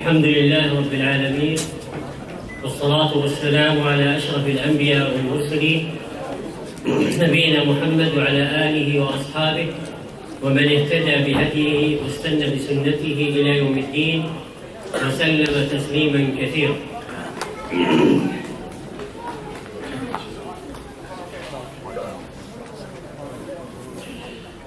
الحمد لله رب العالمين، والصلاة والسلام على أشرف الأنبياء والمرسلين نبينا محمد وعلى آله وأصحابه ومن اهتدى بهديه واستنى بسنته إلى يوم الدين وسلم تسليما كثيرا.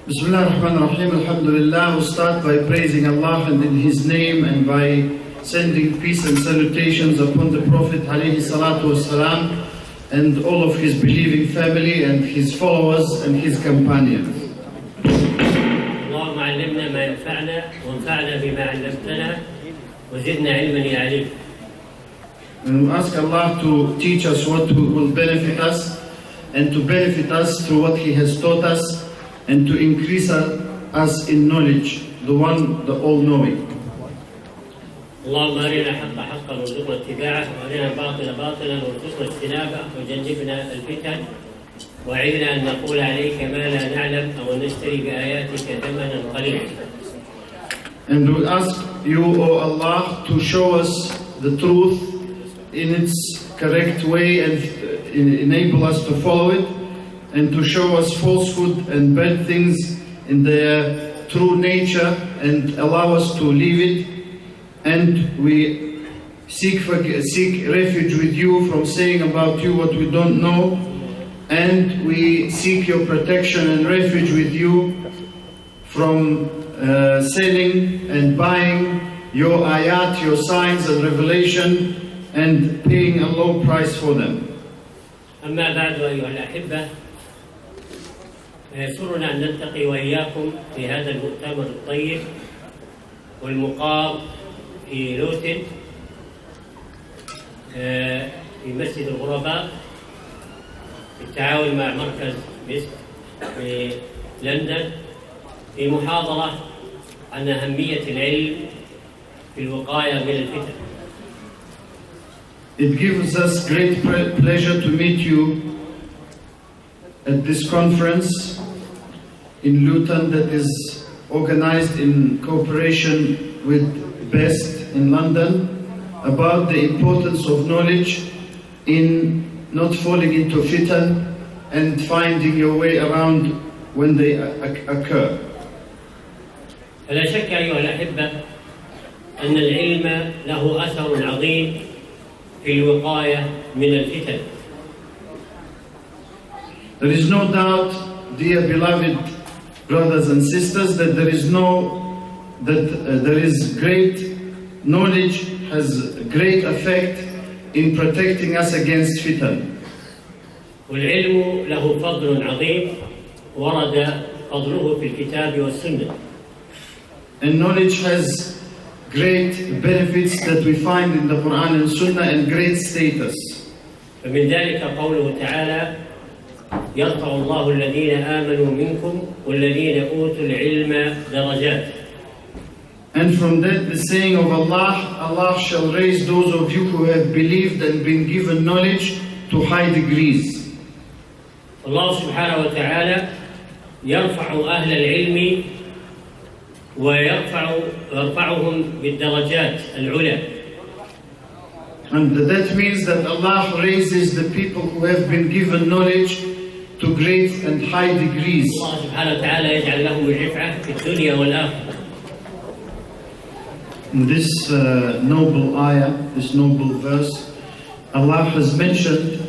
Bismillah ar-Rahman ar-Rahim, alhamdulillah. We'll start by praising Allah and in His name and by sending peace and salutations upon the Prophet alayhi salatu wassalam and all of his believing family and his followers and his companions. اللهم علمنا ما ينفعنا وانفعنا بما علمتنا وزدنا علما يا عليم. And we ask Allah to teach us what will benefit us and to benefit us through what He has taught us and to increase us in knowledge, the one, the all-knowing. اللهم أرنا الحق حقا وارزقنا اتباعه وأرنا الباطل باطلا وارزقنا اجتنابه وجنبنا الفتن وأعذنا أن نقول عليك ما لا نعلم أو نشتري بآياتك ثمنا قليلا. And we ask you, O Allah, to show us the truth in its correct way and enable us to follow it, and to show us falsehood and bad things in their true nature and allow us to leave it. And we seek refuge with you from saying about you what we don't know, and we seek your protection and refuge with you from selling and buying your ayat, your signs and revelation, and paying a low price for them. أما بعد أيها الأحبة، يسرنا أن نلتقي وإياكم في هذا المؤتمر الطيب والمقام في لوتن في مسجد الغرباء بالتعاون مع مركز بيست في لندن في محاضرة عن أهمية العلم في الوقاية من الفتن. It gives us great pleasure to meet you at this conference in Luton that is organized in cooperation with BEST in London about the importance of knowledge in not falling into fitan and finding your way around when they occur. فلا شك أيها الأحبة أن العلم له أثر عظيم في الوقاية من الفتن. There is no doubt, dear beloved brothers and sisters, that there is great knowledge has great effect in protecting us against fitan. والعلم له فضل عظيم ورد فضله في الكتاب والسنة. And knowledge has great benefits that we find in the Quran and Sunnah and great status. فمن ذلك قوله تعالى: يرفع الله الذين آمنوا منكم والذين أوتوا العلم درجات. And from that the saying of Allah, Allah shall raise those of you who have believed and been given knowledge to high degrees. الله سبحانه وتعالى يرفع أهل العلم ويرفعهم بالدرجات العلى. And that means that Allah raises the people who have been given knowledge to great and high degrees. الله سبحانه وتعالى يجعل لهم الرفعة في الدنيا والآخرة. In this noble ayah, this noble verse, Allah has mentioned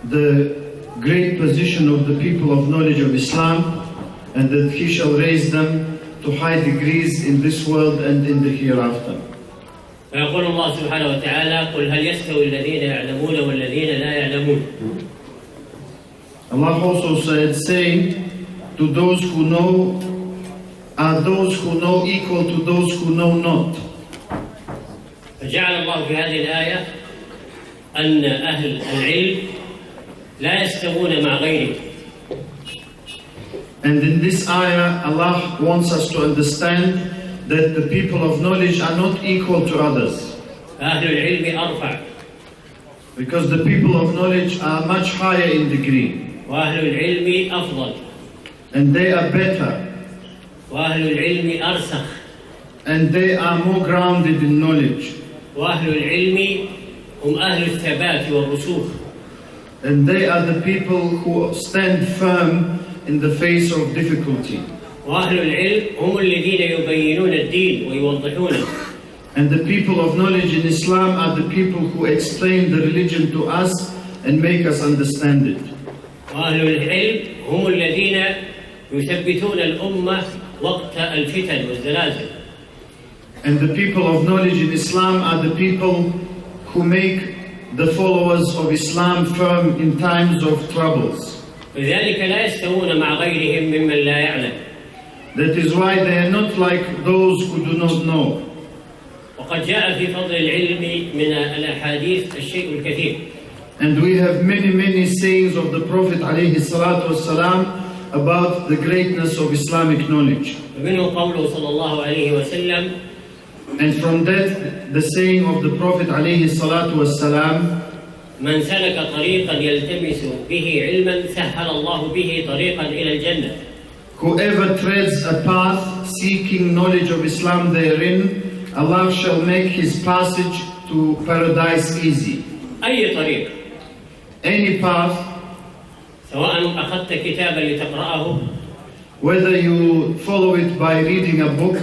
the great position of the people of knowledge of Islam, and that He shall raise them to high degrees in this world and in the hereafter. فيقول الله سبحانه وتعالى: قل هل يستوي الذين يعلمون والذين لا يعلمون. Allah also said, saying, to those who know, are those who know equal to those who know not. فجعل الله في هذه الآية أن أهل العلم لا يستوون مع غيرهم. And in this ayah, Allah wants us to understand that the people of knowledge are not equal to others. فأهل العلم أرفع. Because the people of knowledge are much higher in degree. وأهل العلم أفضل. And they are better. وأهل العلم أرسخ. and they are more grounded in knowledge. وأهل العلم هم أهل الثبات والرسوخ. And they are the people who stand firm in the face of difficulty. وأهل العلم هم الذين يبينون الدين ويوضحونه. And the people of knowledge in Islam are the people who explain the religion to us and make us understand it. وأهل العلم هم الذين يثبتون الأمة وقت الفتن والزلازل. And the people of knowledge in Islam are the people who make the followers of Islam firm in times of troubles. لذلك لا يستوون مع غيرهم ممن لا يعلم. That is why they are not like those who do not know. وقد جاء في فضل العلم من الأحاديث الشيء الكثير. And we have many sayings of the Prophet ﷺ about the greatness of Islamic knowledge. ومنه قوله صلى الله عليه وسلم And from that, the saying of the Prophet ﷺ, من سلك طريقا يلتمس به علما سهل الله به طريقا إلى الجنة. whoever treads a path seeking knowledge of Islam therein, Allah shall make his passage to paradise easy. أي طريق. Any path, سواء أخذت كتابا لتقرأه whether you follow it by reading a book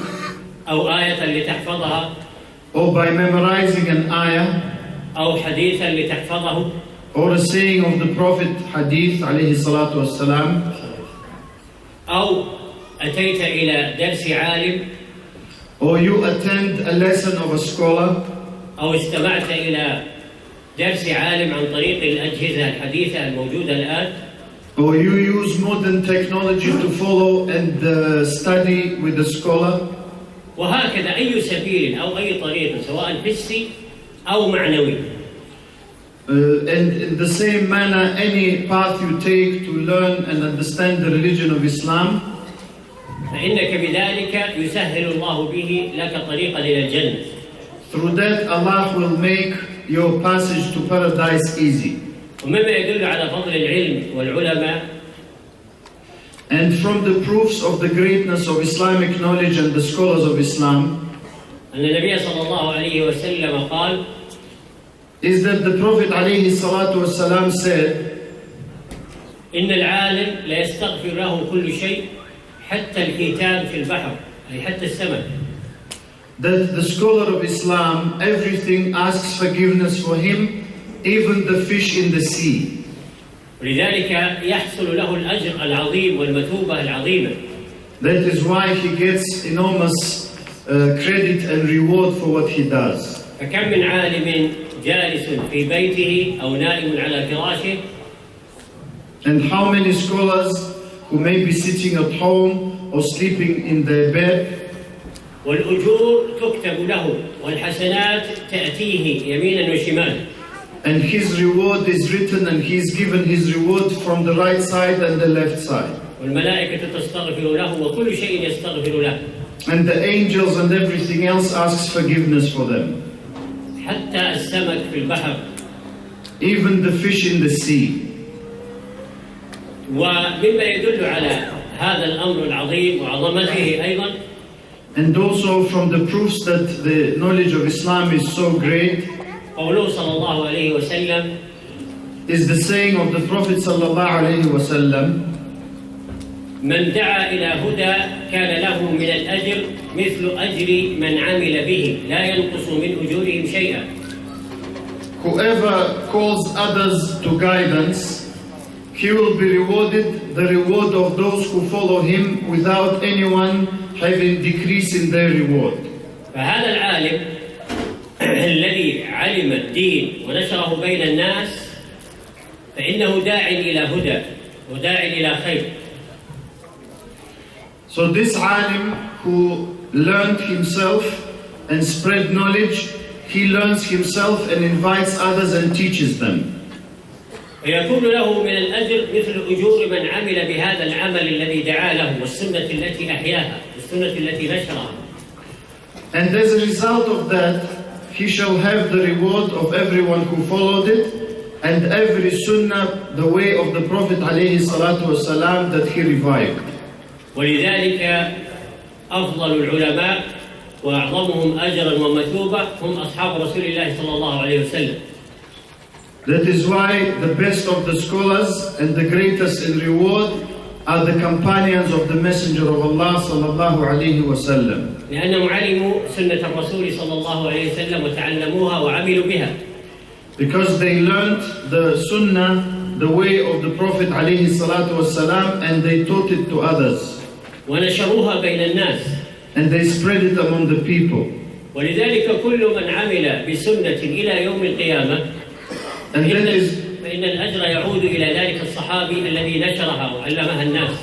أو آية لتحفظها or by memorizing an ayah أو حديثا لتحفظه or a saying of the Prophet hadith alayhi salatu wassalam, أو أتيت إلى درس عالم or you attend a lesson of a scholar أو استمعت إلى درس عالم عن طريق الأجهزة الحديثة الموجودة الآن or you use modern technology to follow and study with a scholar. وهكذا أي سبيل أو أي طريق سواء حسي أو معنوي. And in the same manner, any path you take to learn and understand the religion of Islam, فإنك بذلك يسهل الله به لك طريقا إلى الجنة. through that Allah will make your passage to paradise easy. ومما يدل على فضل العلم والعلماء And from the proofs of the greatness of Islamic knowledge and the scholars of Islam أن النبي صلى الله عليه وسلم قال is that the Prophet alayhi salatu wasalam said, إن العالم لا يستغفر له كل شيء حتى الحيتان في البحر أي حتى السمك. that the scholar of Islam, everything asks forgiveness for him, even the fish in the sea. ولذلك يحصل له الأجر العظيم والمثوبة العظيمة. That is why he gets enormous credit and reward for what he does. فكم من عالم جالس في بيته أو نائم على فراشه And how many scholars who may be sitting at home or sleeping in their bed, والأجور تكتب له والحسنات تأتيه يمينا وشمالا. and his reward is written and he is given his reward from the right side and the left side. والملائكة تستغفر له وكل شيء يستغفر له. And the angels and everything else asks forgiveness for them. حتى السمك في البحر. Even the fish in the sea. ومما يدل على هذا الأمر العظيم وعظمته أيضا And also from the proofs that the knowledge of Islam is so great قوله صلى الله عليه وسلم is the saying of the Prophet sallallahu alaihi wasallam, من دعا إلى هدى كان له من الأجر مثل أجر من عمل به لا ينقص من أجورهم شيئا. whoever calls others to guidance, he will be rewarded the reward of those who follow him without anyone having decrease in their reward. فهذا العالم الذي علم الدين ونشره بين الناس فإنه داع إلى هدى وداع إلى خير. So this alim who learned himself and spread knowledge, he learns himself and invites others and teaches them. ويكون له من الأجر مثل أجور من عمل بهذا العمل الذي دعا له والسنة التي أحياها والسنة التي نشرها. And as a result of that, he shall have the reward of everyone who followed it and every sunnah, the way of the Prophet alayhi salatu wasalam that he revived. ولذلك أفضل العلماء وأعظمهم أجرا ومثوبة هم أصحاب رسول الله صلى الله عليه وسلم. That is why the best of the scholars and the greatest in reward are the companions of the Messenger of Allah sallallahu alayhi wa sallam. لأنهم علموا سنة الرسول صلى الله عليه وسلم وتعلموها وعملوا بها. Because they learned the sunnah, the way of the Prophet alayhi salatu wasalam, and they taught it to others. ونشروها بين الناس. And they spread it among the people. ولذلك كل من عمل بسنة إلى يوم القيامة فإن الأجر يعود إلى ذلك الصحابي الذي نشرها وعلمها الناس.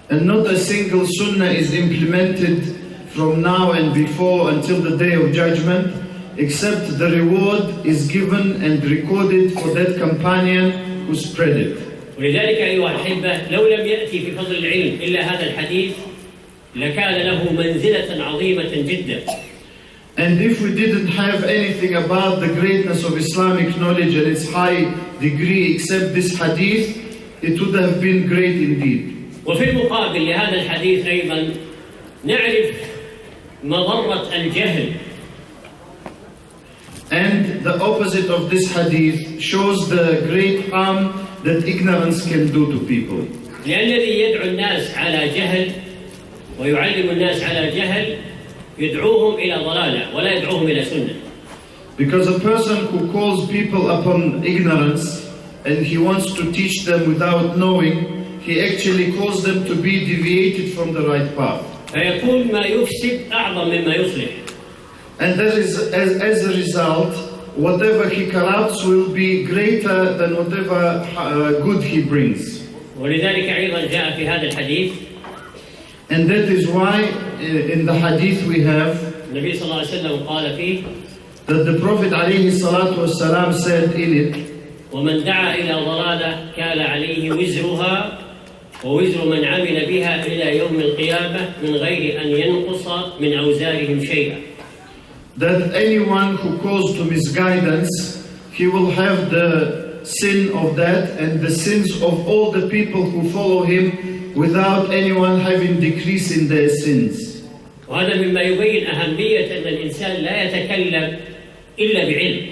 And not a single sunnah is implemented from now and before until the day of judgment, except the reward is given and recorded for that companion who spread it. ولذلك أيها الأحبة لو لم يأتي في فضل العلم إلا هذا الحديث لكان له منزلة عظيمة جدا. And if we didn't have anything about the greatness of Islamic knowledge and its high degree except this hadith, it would have been great indeed. وفي المقابل لهذا الحديث أيضا نعرف مضرة الجهل. And the opposite of this hadith shows the great harm that ignorance can do to people. لأن الذي يدعو الناس على جهل ويعلم الناس على جهل يدعوهم إلى ضلالة ولا يدعوهم إلى سنة. Because a person who calls people upon ignorance and he wants to teach them without knowing, he actually calls them to be deviated from the right path. فيكون ما يفسد أعظم مما يصلح. And that is, as a result, whatever he corrupts will be greater than whatever good he brings. ولذلك أيضا جاء في هذا الحديث. And that is why in the hadith we have النبي صلى الله عليه وسلم قال فيه that the Prophet عليه الصلاة والسلام said in it, ومن دعا إلى ضلالة كان عليه وزرها ووزر من عمل بها إلى يوم القيامة من غير أن ينقص من أوزارهم شيئا. That anyone who calls to misguidance, he will have the sin of that and the sins of all the people who follow him without anyone having decrease in their sins. وهذا مما يبين أهمية أن الإنسان لا يتكلم إلا بعلم.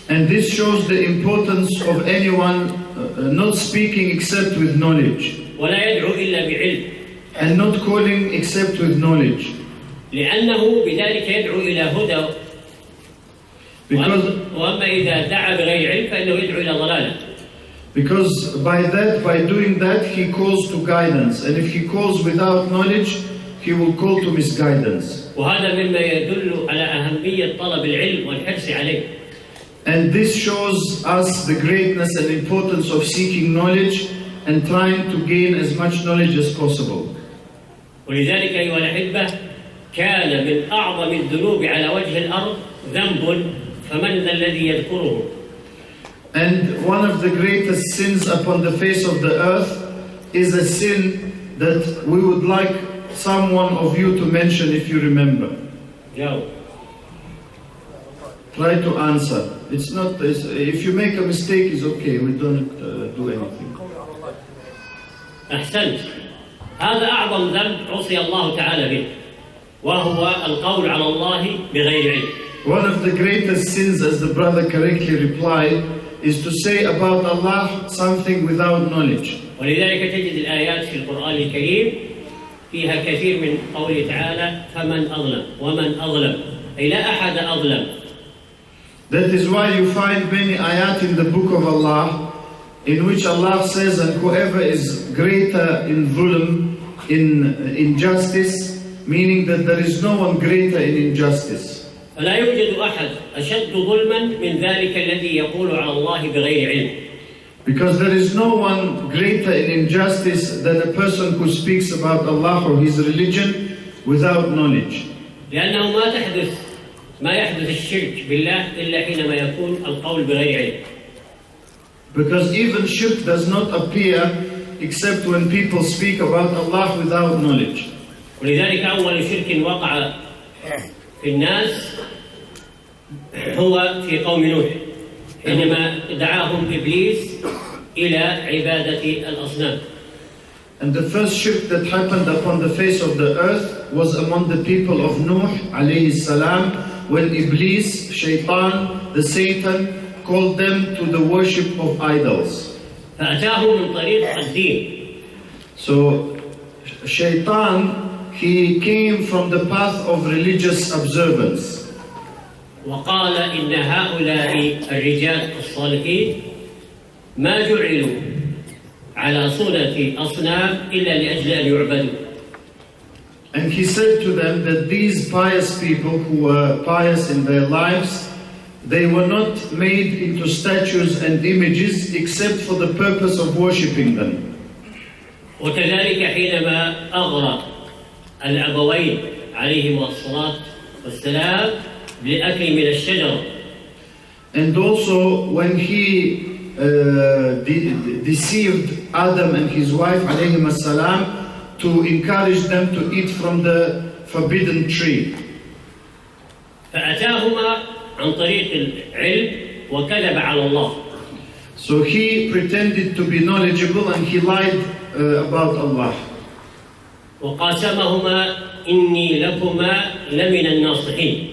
And this shows the importance of anyone not speaking except with knowledge. ولا يدعو إلا بعلم. And not calling except with knowledge. لأنه بذلك يدعو إلى هدى. وأما إذا دعا بغير علم فإنه يدعو إلى ضلالة. Because by doing that, he calls to guidance. And if he calls without knowledge, he will call to misguidance. وهذا مما يدل على أهمية طلب العلم والحرص عليه. And this shows us the greatness and importance of seeking knowledge and trying to gain as much knowledge as possible. ولذلك أيها الأحبة كان من أعظم الذنوب على وجه الأرض ذنب فمن ذا الذي يذكره. And one of the greatest sins upon the face of the earth is a sin that we would like someone of you to mention if you remember. جاوب. Try to answer. It's not. If you make a mistake, it's okay. We don't do anything. أحسنت. هذا أعظم ذنب عصي الله تعالى به وهو القول على الله بغير علم. One of the greatest sins, as the brother correctly replied, is to say about Allah something without knowledge. ولذلك تجد الآيات في القرآن الكريم فيها كثير من قوله تعالى فمن أظلم ومن أظلم أي لا أحد أظلم. That is why you find many ayat in the book of Allah in which Allah says, and whoever is greater in zulm, in injustice, meaning that there is no one greater in injustice. فلا يوجد أحد أشد ظلما من ذلك الذي يقول على الله بغير علم. Because there is no one greater in injustice than a person who speaks about Allah or his religion without knowledge. لأنه ما يحدث الشرك بالله إلا حينما يكون القول بغير علم. Because even shirk does not appear except when people speak about Allah without knowledge. ولذلك أول شرك وقع في الناس هو في قوم نوح حينما دعاهم إبليس إلى عبادة الأصنام. And the first shirk that happened upon the face of the earth was among the people of Nuh alayhi salam, when Iblis, Shaitan, the Satan, called them to the worship of idols. فأتاه من طريق الدين. So Shaitan, he came from the path of religious observance. وقال إن هؤلاء الرجال الصالحين ما جعلوا على صورة أصنام إلا لأجل أن يعبدوا. And he said to them that these pious people who were pious in their lives, they were not made into statues and images except for the purpose of worshipping them. وكذلك حينما أغرى الأبوين عليهما الصلاة والسلام لأكل من الشجرة. And also when he deceived Adam and his wife alayhim salam to encourage them to eat from the forbidden tree. فأتاهما عن طريق العلم وكذب على الله. So he pretended to be knowledgeable and he lied about Allah. وقاسمهما إني لكما لمن الناصحين.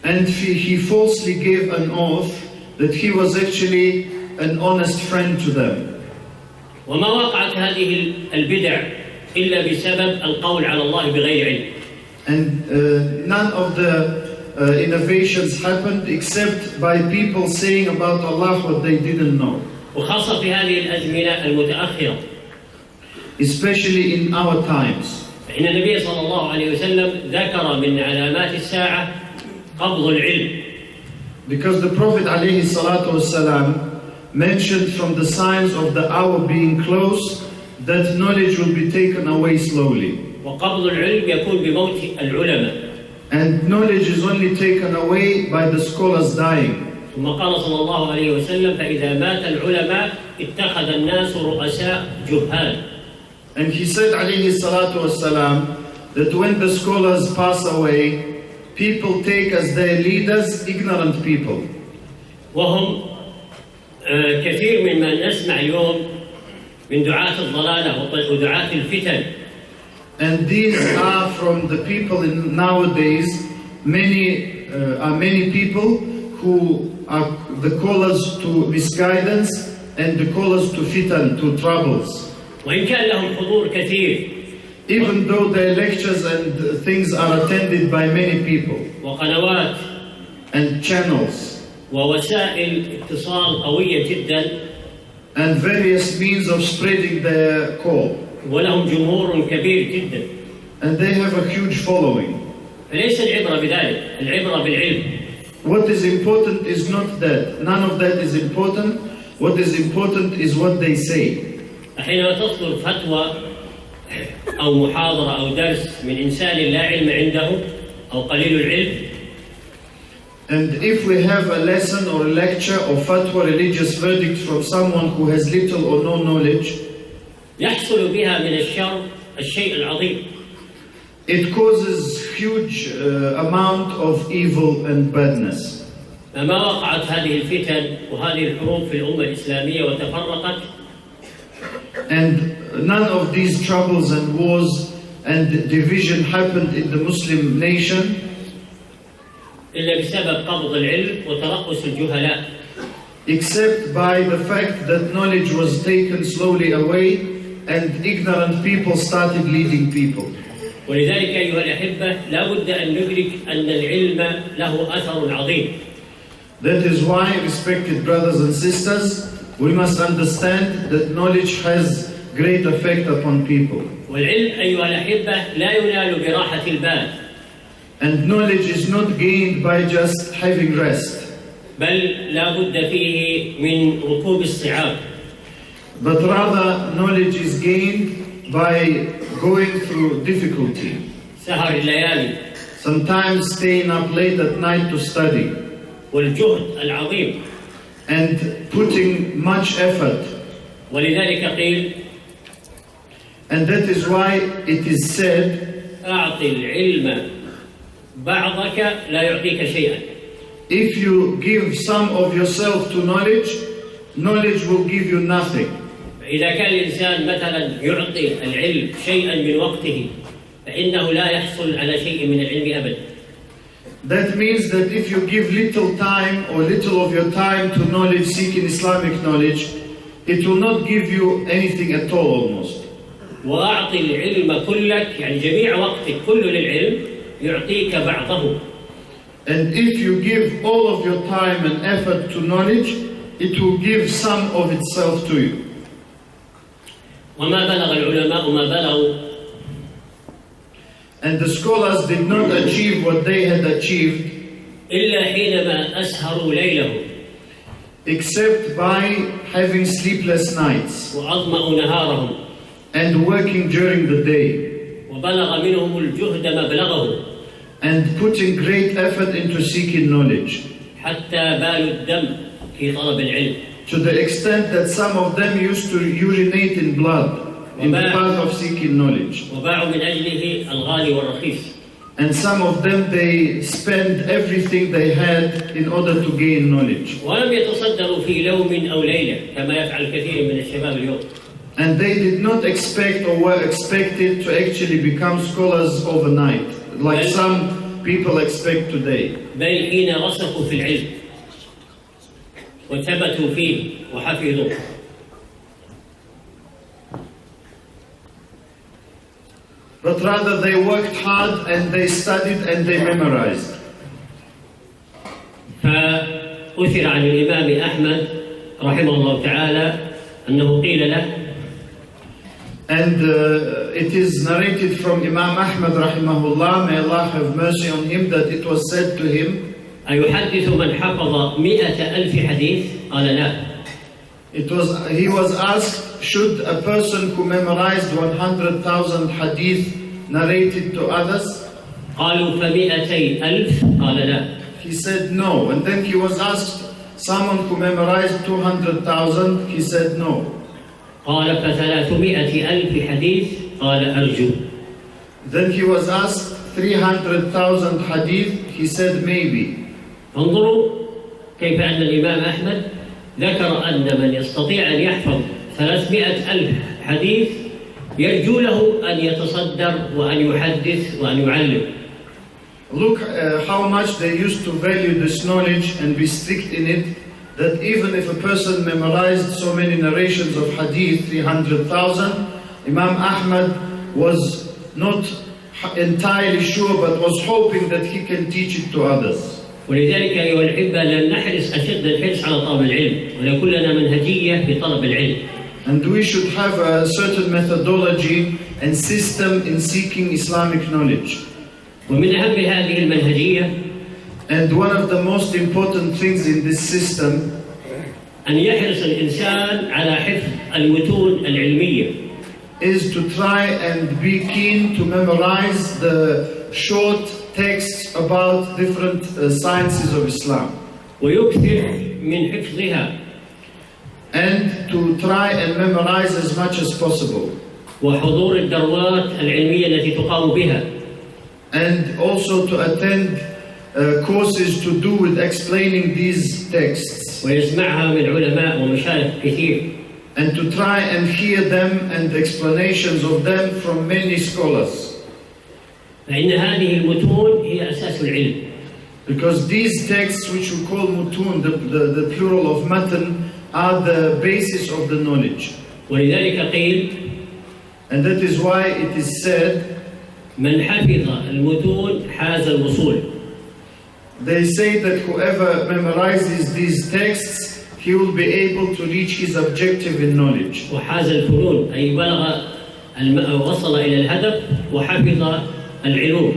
And he falsely gave an oath that he was actually an honest friend to them. وما وقعت هذه البدع إلا بسبب القول على الله بغير علم. And none of the innovations happened except by people saying about Allah what they didn't know. وخاصة في هذه الأزمنة المتأخرة. Especially in our times. فإن النبي صلى الله عليه وسلم ذكر من علامات الساعة قبض العلم. Because the Prophet عليه الصلاة والسلام mentioned from the signs of the hour being close that knowledge will be taken away slowly. وقبض العلم يكون بموت العلماء. And knowledge is only taken away by the scholars dying. ثم قال صلى الله عليه وسلم فإذا مات العلماء اتخذ الناس رؤساء جهال. And he said عليه الصلاة والسلام that when the scholars pass away, people take as their leaders ignorant people. وهم كثير مما نسمع اليوم من دعاة الضلالة ودعاة الفتن. And these are from the people in nowadays. Many people who are the callers to misguidance and the callers to fitan, to troubles. وإن كان لهم حضور كثير. Even though their lectures and things are attended by many people. وقنوات. And channels. ووسائل اتصال قوية جدا. And various means of spreading their call. ولهم جمهور كبير جدا. And they have a huge following. فليس العبرة بذلك، العبرة بالعلم. What is important is not that. None of that is important. What is important is what they say. حينما تصدر فتوى أو محاضرة أو درس من إنسان لا علم عنده أو قليل العلم. And if we have a lesson or a lecture or fatwa, religious verdict from someone who has little or no knowledge, يحصل بها من الشر الشيء العظيم. It causes huge amount of evil and badness. فما وقعت هذه الفتن وهذه الحروب في الأمة الإسلامية وتفرقت. And none of these troubles and wars and division happened in the Muslim nation إلا بسبب قبض العلم وترأس الجهلاء. Except by the fact that knowledge was taken slowly away and ignorant people started leading people. ولذلك أيها الأحبة لا بد أن ندرك أن العلم له أثر عظيم. That is why, respected brothers and sisters, we must understand that knowledge has great effect upon people. والعلم أيها الأحبة لا ينال براحة البال. And knowledge is not gained by just having rest. بل لا بد فيه من ركوب الصعاب. But rather knowledge is gained by going through difficulty. سهر الليالي. Sometimes staying up late at night to study. والجهد العظيم. And putting much effort. ولذلك قيل. And that is why it is said, أعطي العلم بعضك لا يعطيك شيئا. If you give some of yourself to knowledge, knowledge will give you nothing. إذا كان الإنسان مثلا يعطي العلم شيئا من وقته فإنه لا يحصل على شيء من العلم أبدا. That means that if you give little time or little of your time to knowledge, seeking Islamic knowledge, it will not give you anything at all almost. وأعطي العلم كلك، يعني جميع وقتك كله للعلم، يعطيك بعضه. And if you give all of your time and effort to knowledge, it will give some of itself to you. وما بلغ العلماء ما بلغوا. And the scholars did not achieve what they had achieved إلا حينما أسهروا ليلهم. except by having sleepless nights وأظمأوا نهارهم. and working during the day وبلغ منهم الجهد مبلغه. and putting great effort into seeking knowledge. حتى بالوا الدم في طلب العلم. To the extent that some of them used to urinate in blood in the path of seeking knowledge. وباعوا من أجله الغالي والرخيص. And some of them, they spend everything they had in order to gain knowledge. ولم يتصدروا في لوم أو ليلة كما يفعل كثير من الشباب اليوم. And they did not expect or were expected to actually become scholars overnight, like some people expect today. بل حين رسخوا في العلم وثبتوا فيه وحفظوا. But rather they worked hard and they studied and they memorized. فأثر عن الإمام أحمد رحمه الله تعالى أنه قيل له. And it is narrated from Imam Ahmad rahimahullah, may Allah have mercy on him, that it was said to him, أيحدث من حفظ 100,000 حديث؟ قال لا. He was asked, should a person who memorized 100,000 hadith narrate it to others? قالوا ف200,000؟ قال لا. He said no. And then he was asked, someone who memorized 200,000, he said no. قال ف300,000 حديث؟ قال أرجو. Then he was asked 300,000 hadith, he said maybe. انظروا كيف أن الإمام أحمد ذكر أن من يستطيع أن يحفظ 300,000 حديث يرجو له أن يتصدر وأن يحدث وأن يعلم. Look how much they used to value this knowledge and be strict in it, that even if a person memorized so many narrations of hadith, 300,000, Imam Ahmad was not entirely sure but was hoping that he can teach it to others. ولذلك أيها الأحبة لن نحرص أشد الحرص على طلب العلم وليكن لنا منهجية في طلب العلم. And we should have a certain methodology and system in seeking Islamic knowledge. ومن أهم هذه المنهجية And one of the most important things in this system أن يحرص الإنسان على حفظ المتون العلمية. is to try and be keen to memorize the short texts about different sciences of Islam. ويكثر من حفظها. And to try and memorize as much as possible. وحضور الدورات العلمية التي تقام بها. And also to attend courses to do with explaining these texts. ويسمعها من علماء ومشايخ كثير. And to try and hear them and explanations of them from many scholars. فإن هذه المتون هي أساس العلم. Because these texts, which we call mutun, the plural of matan, are the basis of the knowledge. ولذلك قيل. And that is why it is said, من حفظ المتون حاز الوصول. They say that whoever memorizes these texts, he will be able to reach his objective in knowledge. وحاز الفنون أي وصل إلى الهدف وحفظ العلوم.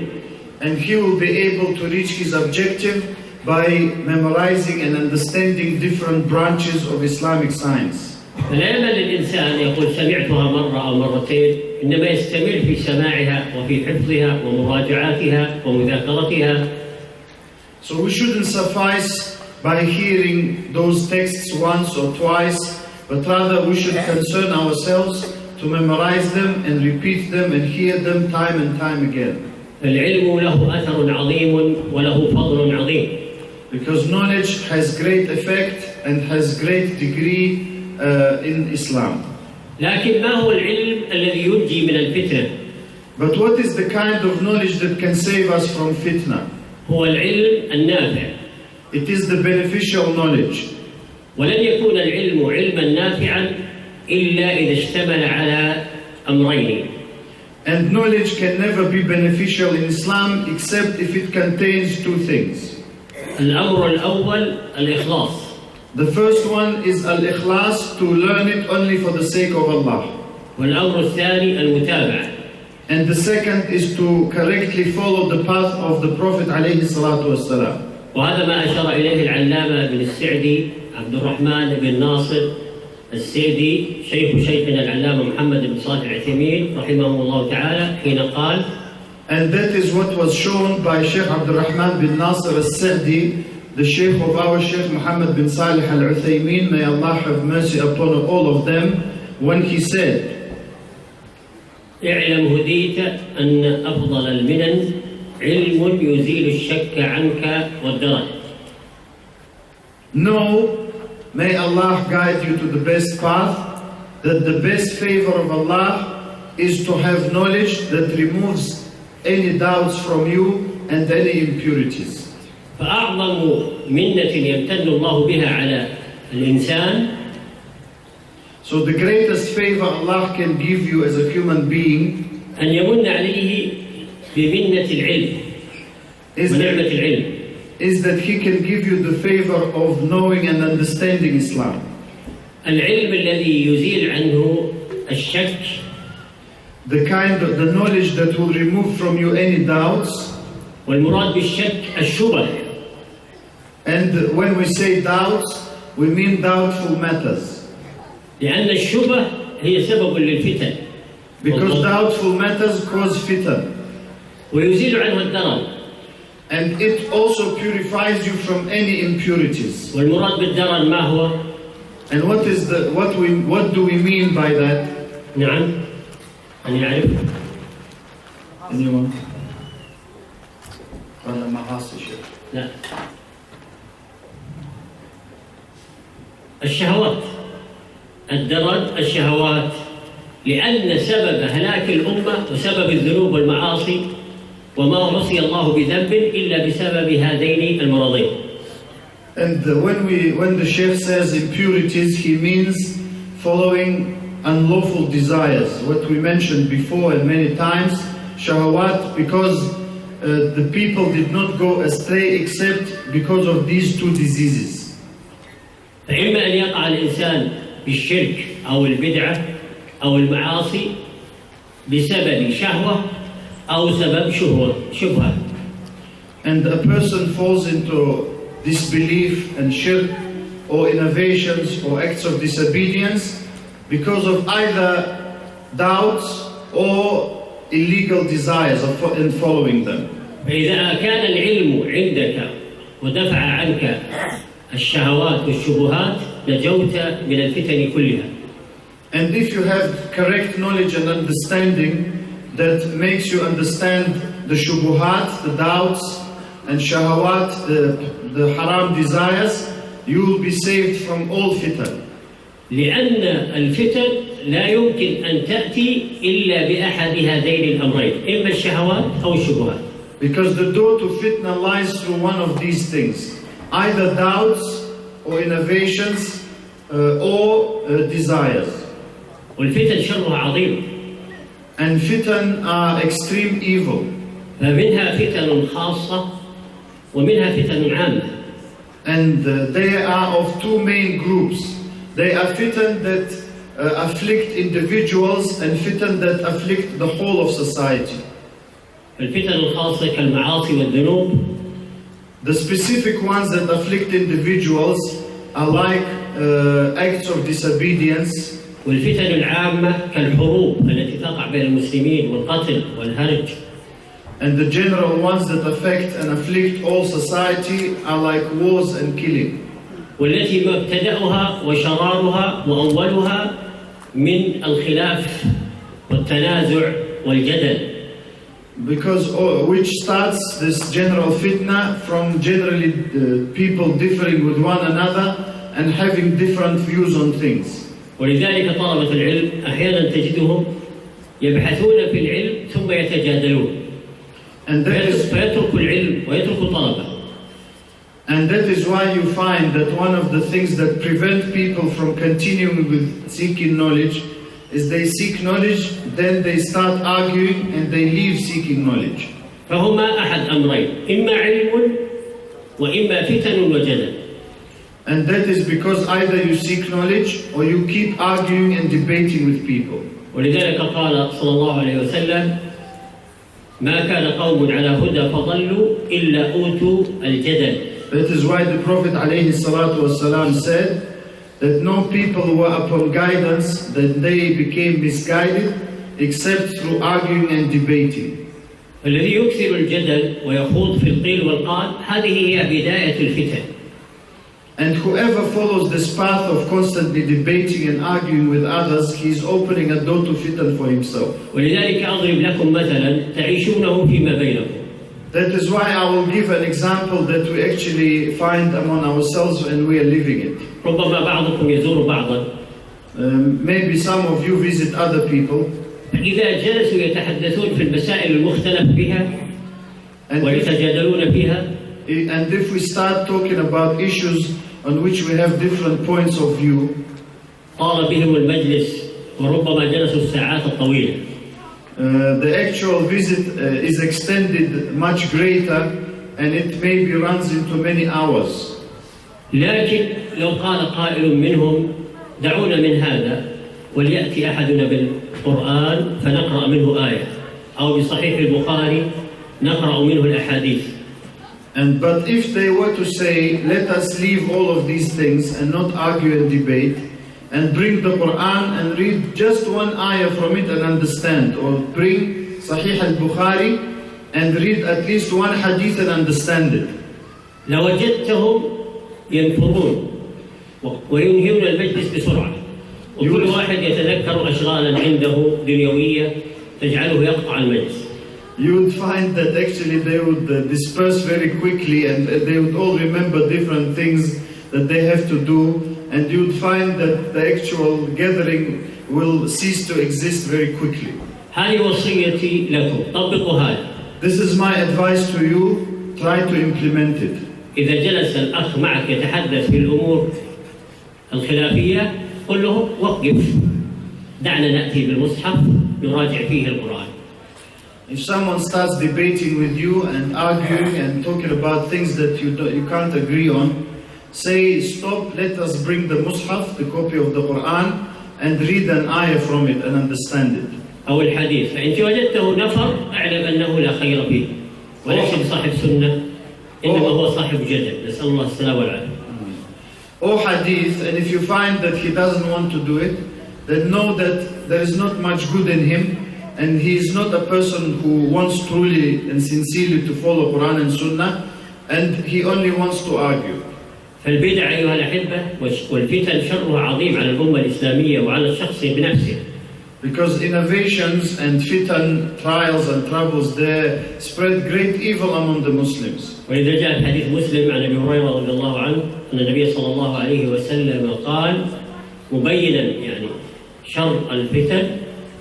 And he will be able to reach his objective by memorizing and understanding different branches of Islamic science. فلا يمل الإنسان يقول سمعتها مرة أو مرتين، إنما يستمر في سماعها وفي حفظها ومراجعاتها ومذاكرتها. So we shouldn't suffice by hearing those texts once or twice, but rather we should concern ourselves to memorize them and repeat them and hear them time and time again. العلم له أثر عظيم وله فضل عظيم. Because knowledge has great effect and has great degree in Islam. لكن ما هو العلم الذي ينجي من الفتنة؟ But what is the kind of knowledge that can save us from fitna? هو العلم النافع. It is the beneficial knowledge. ولن يكون العلم علما نافعا إلا إذا اشتمل على أمرين. And knowledge can never be beneficial in Islam except if it contains two things. الأمر الأول الإخلاص. The first one is al-ikhlas, to learn it only for the sake of Allah. والأمر الثاني المتابعة. And the second is to correctly follow the path of the Prophet عليه الصلاة والسلام. وهذا ما أشار إليه العلامة بن السعدي عبد الرحمن بن ناصر السعدي شيخنا العلامة محمد بن صالح العثيمين رحمه الله تعالى حين قال. And that is what was shown by Sheikh Abdullah bin Nasir al-Sa'di, the Sheikh of our Sheikh Muhammad bin Salih al-Uthaymin, may Allah have mercy upon all of them, when he said, اعلم هديت أن أفضل المنن علم يزيل الشك عنك والدرج. Know, may Allah guide you to the best path, that the best favor of Allah is to have knowledge that removes any doubts from you and any impurities. فأعظم منة يمتن الله بها على الإنسان. So the greatest favor Allah can give you as a human being أن يمن عليه بمنة العلم ونعمة العلم. Is that He can give you the favor of knowing and understanding Islam. العلم الذي يزيل عنه الشك. The knowledge that will remove from you any doubts. والمراد بالشك الشبه. And when we say doubts, we mean doubtful matters. لأن الشبه هي سبب للفتن. Because doubtful matters cause fitan. ويزيل عنه الدرن. And it also purifies you from any impurities. والمراد بالدرن ما هو؟ And what do we mean by that? نعم. أن يعرف. Anyone? لا. الشهوات. الدرن الشهوات، لأن سبب هلاك الأمة وسبب الذنوب والمعاصي وما عصي الله بذنب إلا بسبب هذين المرضين. And when the Sheikh says impurities, he means following unlawful desires. What we mentioned before and many times, shahawat, because the people did not go astray except because of these two diseases. فإما أن يقع الإنسان بالشرك أو البدعة أو المعاصي بسبب شهوة أو سبب شبهة. And a person falls into disbelief and shirk or innovations or acts of disobedience because of either doubts or illegal desires in following them. فإذا كان العلم عندك ودفع عنك الشهوات والشبهات نجوت من الفتن كلها. And if you have correct knowledge and understanding that makes you understand the shubuhat, the doubts, and shahawat, the haram desires, you will be saved from all fitan. لأن الفتن لا يمكن أن تأتي إلا بأحد هذين الأمرين، إما الشهوات أو الشبهات. Because the door to fitna lies through one of these things, either doubts or innovations or desires. والفتن شرها عظيم. And fitan are extreme evil. فمنها فتن خاصة ومنها فتن عامة. And they are of two main groups. They are fitan that afflict individuals and fitan that afflict the whole of society. الفتن الخاصة كالمعاصي والذنوب. The specific ones that afflict individuals are like acts of disobedience. والفتن العامة كالحروب التي تقع بين المسلمين والقتل والهرج. And the general ones that affect and afflict all society are like wars and killing. والتي مبتدأها وشرارها وأولها من الخلاف والتنازع والجدل. Because which starts this general fitna from generally people differing with one another and having different views on things. ولذلك طلبة العلم أحيانا تجدهم يبحثون في العلم ثم يتجادلون فيترك العلم ويترك طلبه. And that is why you find that one of the things that prevent people from continuing with seeking knowledge is they seek knowledge, then they start arguing and they leave seeking knowledge. فهما أحد أمرين، إما علم وإما فتن وجدل. And that is because either you seek knowledge or you keep arguing and debating with people. ولذلك قال صلى الله عليه وسلم: ما كان قوم على هدى فضلوا إلا أوتوا الجدل. That is why the Prophet ﷺ said that no people were upon guidance, that they became misguided except through arguing and debating. الذي يكثر الجدل ويخوض في القيل والقال هذه هي بداية الفتن. And whoever follows this path of constantly debating and arguing with others, he is opening a door to fitan for himself. ولذلك أضرب لكم مثلا تعيشونه فيما بينكم. That is why I will give an example that we actually find among ourselves and we are living it. ربما بعضكم يزور بعضا. Maybe some of you visit other people. إذا جلسوا يتحدثون في المسائل المختلف بها ويتجادلون فيها. And if we start talking about issues on which we have different points of view, طال بهم المجلس وربما جلسوا الساعات الطويلة. The actual visit is extended much greater and it maybe runs into many hours. لكن لو قال قائل منهم دعونا من هذا وليأتي أحدنا بالقرآن فنقرأ منه آية أو بصحيح البخاري نقرأ منه الأحاديث. But if they were to say, let us leave all of these things and not argue and debate, and bring the Quran and read just one ayah from it and understand, or bring Sahih al-Bukhari and read at least one hadith and understand it. لوجدتهم ينفرون وينهون المجلس بسرعة وكل واحد يتذكر أشغالا عنده دنيوية تجعله يقطع المجلس. You would find that actually they would disperse very quickly and they would all remember different things that they have to do, and you would find that the actual gathering will cease to exist very quickly. هذه وصيتي لكم طبقوا هذا. This is my advice to you, try to implement it. إذا جلس الأخ معك يتحدث في الأمور الخلافية قل له وقف دعنا نأتي بالمصحف نراجع فيه القرآن. If someone starts debating with you and arguing and talking about things that you can't agree on, say stop, let us bring the mushaf, the copy of the Quran, and read an ayah from it and understand it. أو الحديث فإن وجدته نفر أعلم أنه لا خير فيه وليس بصاحب سنة إنما هو صاحب جدل نسأل الله السلامة والعافية. Or hadith, and if you find that he doesn't want to do it, then know that there is not much good in him. And he is not a person who wants truly and sincerely to follow Quran and Sunnah, and he only wants to argue. فالبدع أيها الأحبة والفتن شرها عظيم على الأمة الإسلامية وعلى الشخص بنفسه. Because innovations and fitan, trials and troubles, they spread great evil among the Muslims. ولذا جاء حديث مسلم عن أبي هريرة رضي الله عنه أن النبي صلى الله عليه وسلم قال مبينا يعني شر الفتن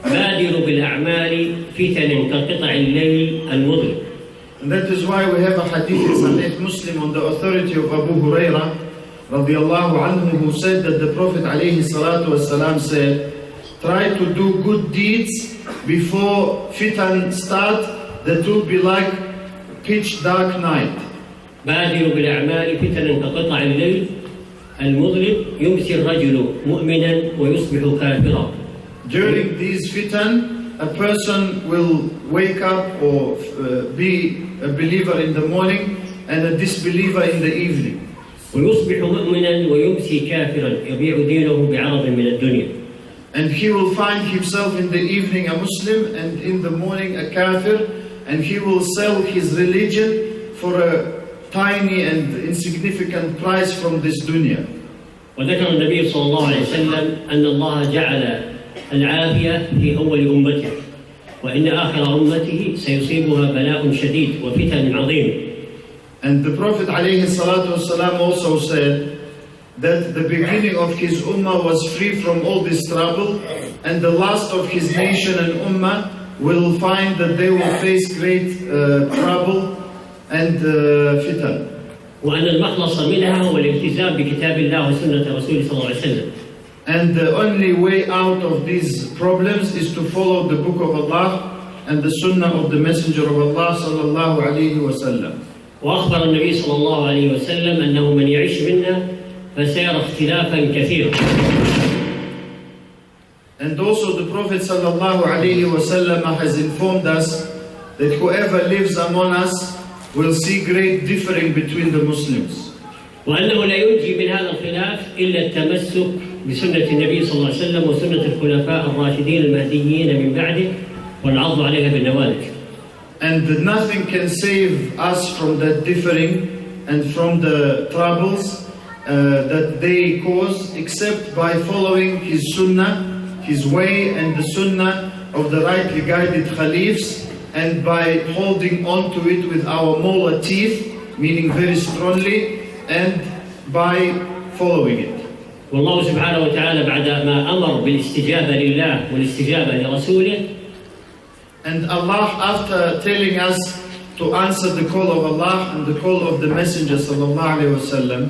بادروا بالأعمال فتن كقطع الليل المظلم. And that is why we have a hadith in Sahih Muslim on the authority of Abu Hurairah radiallahu anhu, who said that the Prophet alayhi salatu wasalam said, try to do good deeds before fitan start, that will be like pitch dark night. بادروا بالأعمال فتن كقطع الليل المظلم يمسي الرجل مؤمنا ويصبح كافرا. During these fitan, a person will wake up or be a believer in the morning and a disbeliever in the evening. ويصبح مؤمنا ويمسي كافرا يبيع دينه بعرض من الدنيا. And he will find himself in the evening a Muslim and in the morning a kafir, and he will sell his religion for a tiny and insignificant price from this dunya. وذكر النبي صلى الله عليه وسلم أن الله جعل العافية في أول أمته وإن آخر أمته سيصيبها بلاء شديد وفتن عظيم. And the Prophet عليه الصلاة والسلام also said that the beginning of his ummah was free from all this trouble, and the last of his nation and ummah will find that they will face great trouble and fitan. وأن المخلص منها هو الالتزام بكتاب الله وسنة رسوله صلى الله عليه وسلم. And the only way out of these problems is to follow the book of Allah and the sunnah of the messenger of Allah sallallahu alayhi wa sallam. وأخبر النبي صلى الله عليه وسلم أنه من يعيش منا فسيرى اختلافا كثيرا. And also the Prophet sallallahu alayhi wa sallam has informed us that whoever lives among us will see great differing between the Muslims. وأنه لا ينجي من هذا الخلاف إلا التمسك بسنة النبي صلى الله عليه وسلم وسنة الخلفاء الراشدين المهديين من بعده والعض عليها بالنوالج. And nothing can save us from that differing and from the troubles that they cause except by following his sunnah, his way, and the sunnah of the rightly guided caliphs, and by holding on to it with our molar teeth, meaning very strongly, and by following it. والله سبحانه وتعالى بعد ما أمر بالاستجابة لله والاستجابة لرسوله. And Allah, after telling us to answer the call of Allah and the call of the Messenger sallallahu alaihi wasallam,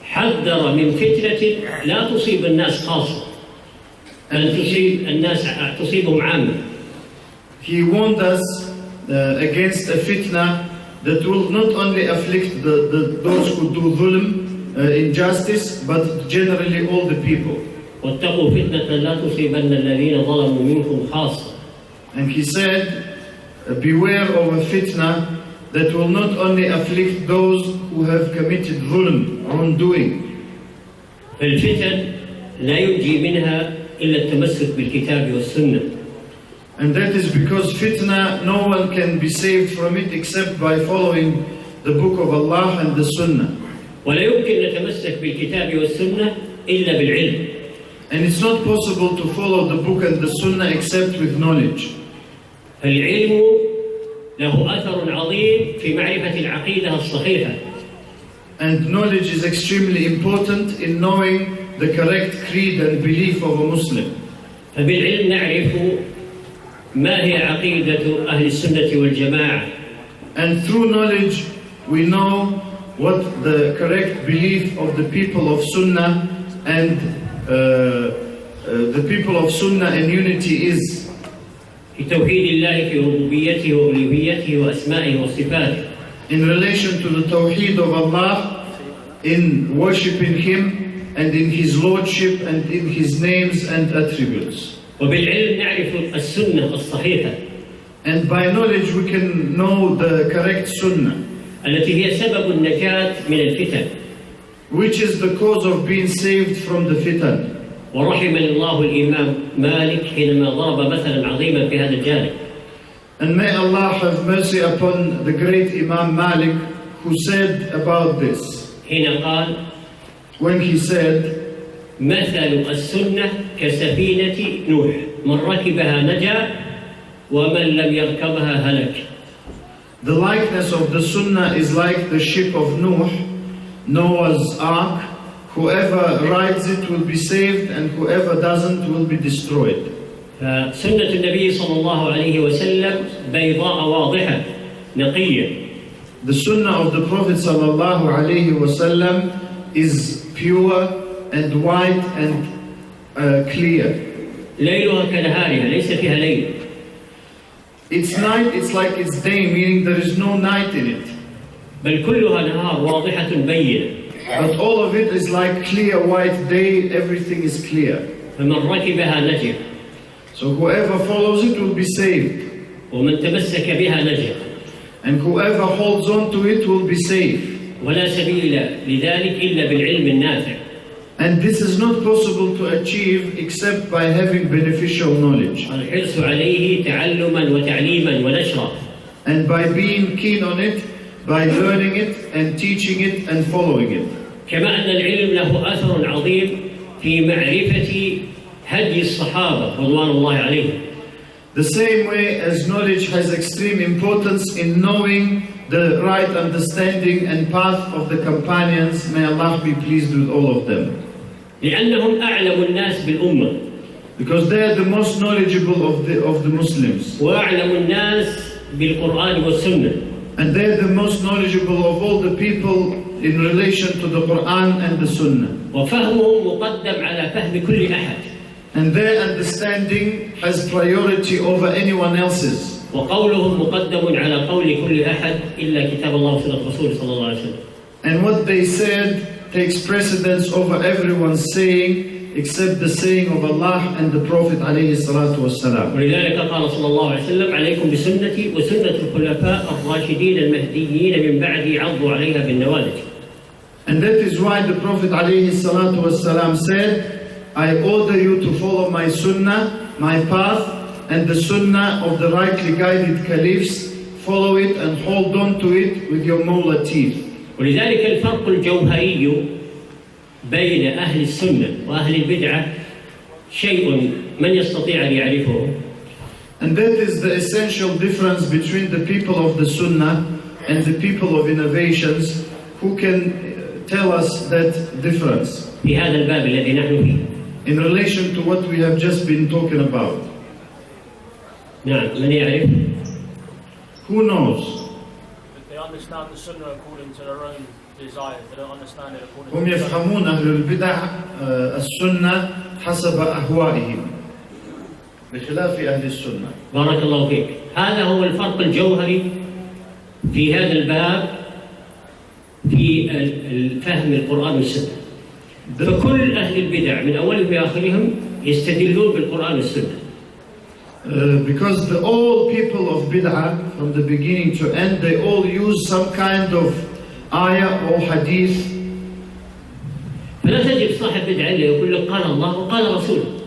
حذر من فتنة لا تصيب الناس خاصة بل تصيب الناس تصيبهم عامة. He warned us against a fitna that will not only afflict those who do dhulm, injustice, but generally all the people. واتقوا فتنة لا تصيبن الذين ظلموا منكم خاصة. And he said, beware of a fitna that will not only afflict those who have committed dhulm, wrongdoing. فالفتن لا ينجي منها إلا التمسك بالكتاب والسنة. And that is because fitna, no one can be saved from it except by following the book of Allah and the sunnah. ولا يمكن نتمسك بالكتاب والسنة إلا بالعلم. And it's not possible to follow the book and the sunnah except with knowledge. فالعلم له أثر عظيم في معرفة العقيدة الصحيحة. And knowledge is extremely important in knowing the correct creed and belief of a Muslim. فبالعلم نعرف ما هي عقيدة أهل السنة والجماعة. And through knowledge we know what the correct belief of the people of Sunnah and the people of Sunnah and unity is. في توحيد الله في ربوبيته وألوهيته وأسمائه وصفاته. In relation to the Tawheed of Allah, in worshipping Him and in His Lordship and in His names and attributes. وبالعلم نعرف السنة الصحيحة. And by knowledge we can know the correct Sunnah. التي هي سبب النجاة من الفتن. Which is the cause of being saved from the fitan. ورحم الله الإمام مالك حينما ضرب مثلا عظيما في هذا الجانب. And may Allah have mercy upon the great Imam Malik who said about this. حين قال When he said, مثل السنة كسفينة نوح من ركبها نجا ومن لم يركبها هلك. The likeness of the Sunnah is like the ship of Noah's ark. Whoever rides it will be saved and whoever doesn't will be destroyed. فسنة النبي صلى الله عليه وسلم بيضاء واضحة نقية. The Sunnah of the Prophet sallallahu alaihi wasallam is pure and white and clear. ليلها كنهارها ليس فيها ليل. Its night, it's like its day, meaning there is no night in it. بل كلها نهار واضحة بينة. But all of it is like clear white day, everything is clear. فمن ركبها نجا. So whoever follows it will be saved. ومن تمسك بها نجا. And whoever holds on to it will be safe. ولا سبيل لذلك إلا بالعلم النافع. And this is not possible to achieve except by having beneficial knowledge. الحرص عليه تعلما وتعليما ونشرا. And by being keen on it, by learning it and teaching it and following it. كما أن العلم له أثر عظيم في معرفة هدي الصحابة رضوان الله عليهم. The same way as knowledge has extreme importance in knowing the right understanding and path of the companions, may Allah be pleased with all of them. لأنهم أعلم الناس بالأمة. Because they are the most knowledgeable of the Muslims. وأعلم الناس بالقرآن والسنة. And they are the most knowledgeable of all the people in relation to the Quran and the Sunnah. وفهمهم مقدم على فهم كل أحد. And their understanding has priority over anyone else's. وقولهم مقدم على قول كل أحد إلا كتاب الله وسنة رسوله صلى الله عليه وسلم. And what they said takes precedence over everyone's saying except the saying of Allah and the Prophet عليه الصلاة والسلام. ولذلك قال صلى الله عليه وسلم عليكم بسنتي وسنة الخلفاء الراشدين المهديين من بعدي عضوا عليها بالنواجذ. And that is why the Prophet عليه الصلاة والسلام said, I order you to follow my sunnah, my path, and the sunnah of the rightly guided caliphs. Follow it and hold on to it with your molar teeth. ولذلك الفرق الجوهري بين أهل السنة وأهل البدعة شيء من يستطيع أن يعرفه. And that is the essential difference between the people of the sunnah and the people of innovations. Who can tell us that difference? في هذا الباب الذي نحن فيه. In relation to what we have just been talking about. نعم، من يعرف؟ Who knows? They understand the sunnah according to their own desires. They don't understand it according to هم يفهمون أهل البدع السنة حسب أهوائهم بخلاف أهل السنة. بارك الله فيك. هذا هو الفرق الجوهري في هذا الباب في فهم القرآن والسنة. فكل أهل البدع من أولهم لآخرهم يستدلون بالقرآن والسنة. Because all people of bid'ah, from the beginning to end, they all use some kind of ayah or hadith. فلا تجد صاحب بدعة إلا يقول لك قال الله وقال رسوله.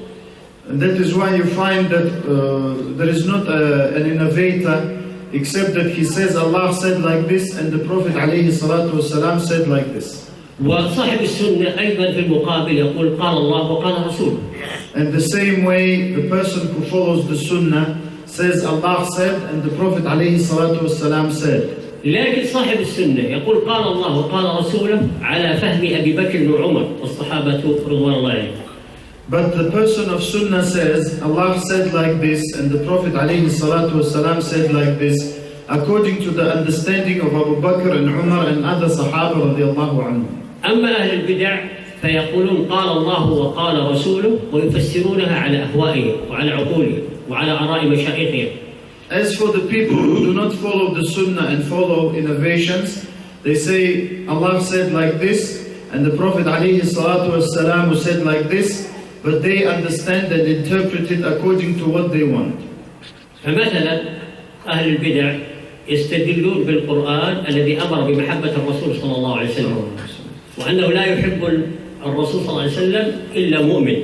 And that is why you find that there is not an innovator except that he says Allah said like this and the Prophet عليه الصلاة والسلام said like this. وصاحب السنة أيضا في المقابل يقول قال الله وقال رسوله. And the same way the person who follows the sunnah says Allah said and the Prophet عليه الصلاة والسلام said. لكن صاحب السنة يقول قال الله وقال رسوله على فهم أبي بكر وعمر والصحابة رضوان الله عليهم. But the person of sunnah says Allah said like this and the Prophet عليه الصلاة والسلام said like this according to the understanding of Abu Bakr and Umar and other Sahaba رضي الله عنهم. أما أهل البدع فيقولون قال الله وقال رسوله ويفسرونها على أهوائهم وعلى عقولهم وعلى آراء مشايخهم. As for the people who do not follow the sunnah and follow innovations, they say Allah said like this and the Prophet عليه الصلاة والسلام said like this, but they understand and interpret it according to what they want. فمثلا أهل البدع يستدلون بالقرآن الذي أمر بمحبة الرسول صلى الله عليه وسلم وأنه لا يحب الرسول صلى الله عليه وسلم إلا مؤمن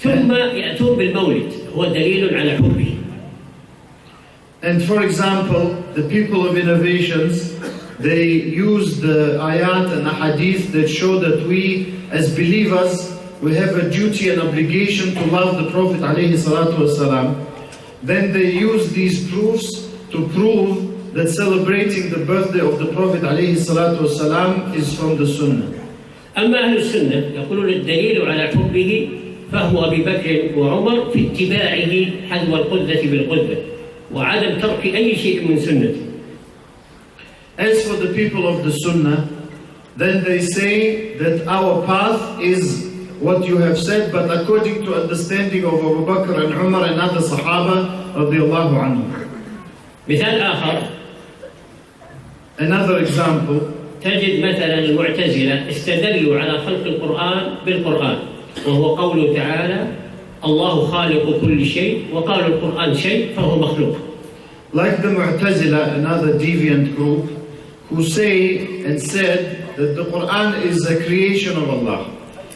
ثم يأتون بالمولد هو دليل على حبه. And for example, the people of innovations, they use the ayat and the hadith that show that we as believers, we have a duty and obligation to love the Prophet عليه الصلاة والسلام. Then they use these proofs to prove that celebrating the birthday of the Prophet عليه الصلاة والسلام is from the Sunnah. أما أهل السنة يقولون الدليل على حبه فهو أبي بكر وعمر في اتباعه حذو القذة بالقذة وعدم ترك أي شيء من سنته. As for the people of the Sunnah, then they say that our path is what you have said, but according to understanding of Abu Bakr and Umar and other Sahaba radiallahu anhu. مثال آخر. Another example. تجد مثلا المعتزلة استدلوا على خلق القرآن بالقرآن وهو قوله تعالى الله خالق كل شيء وقالوا القرآن شيء فهو مخلوق. Like the Mu'tazila, another deviant group, who say and said that the Quran is a creation of Allah.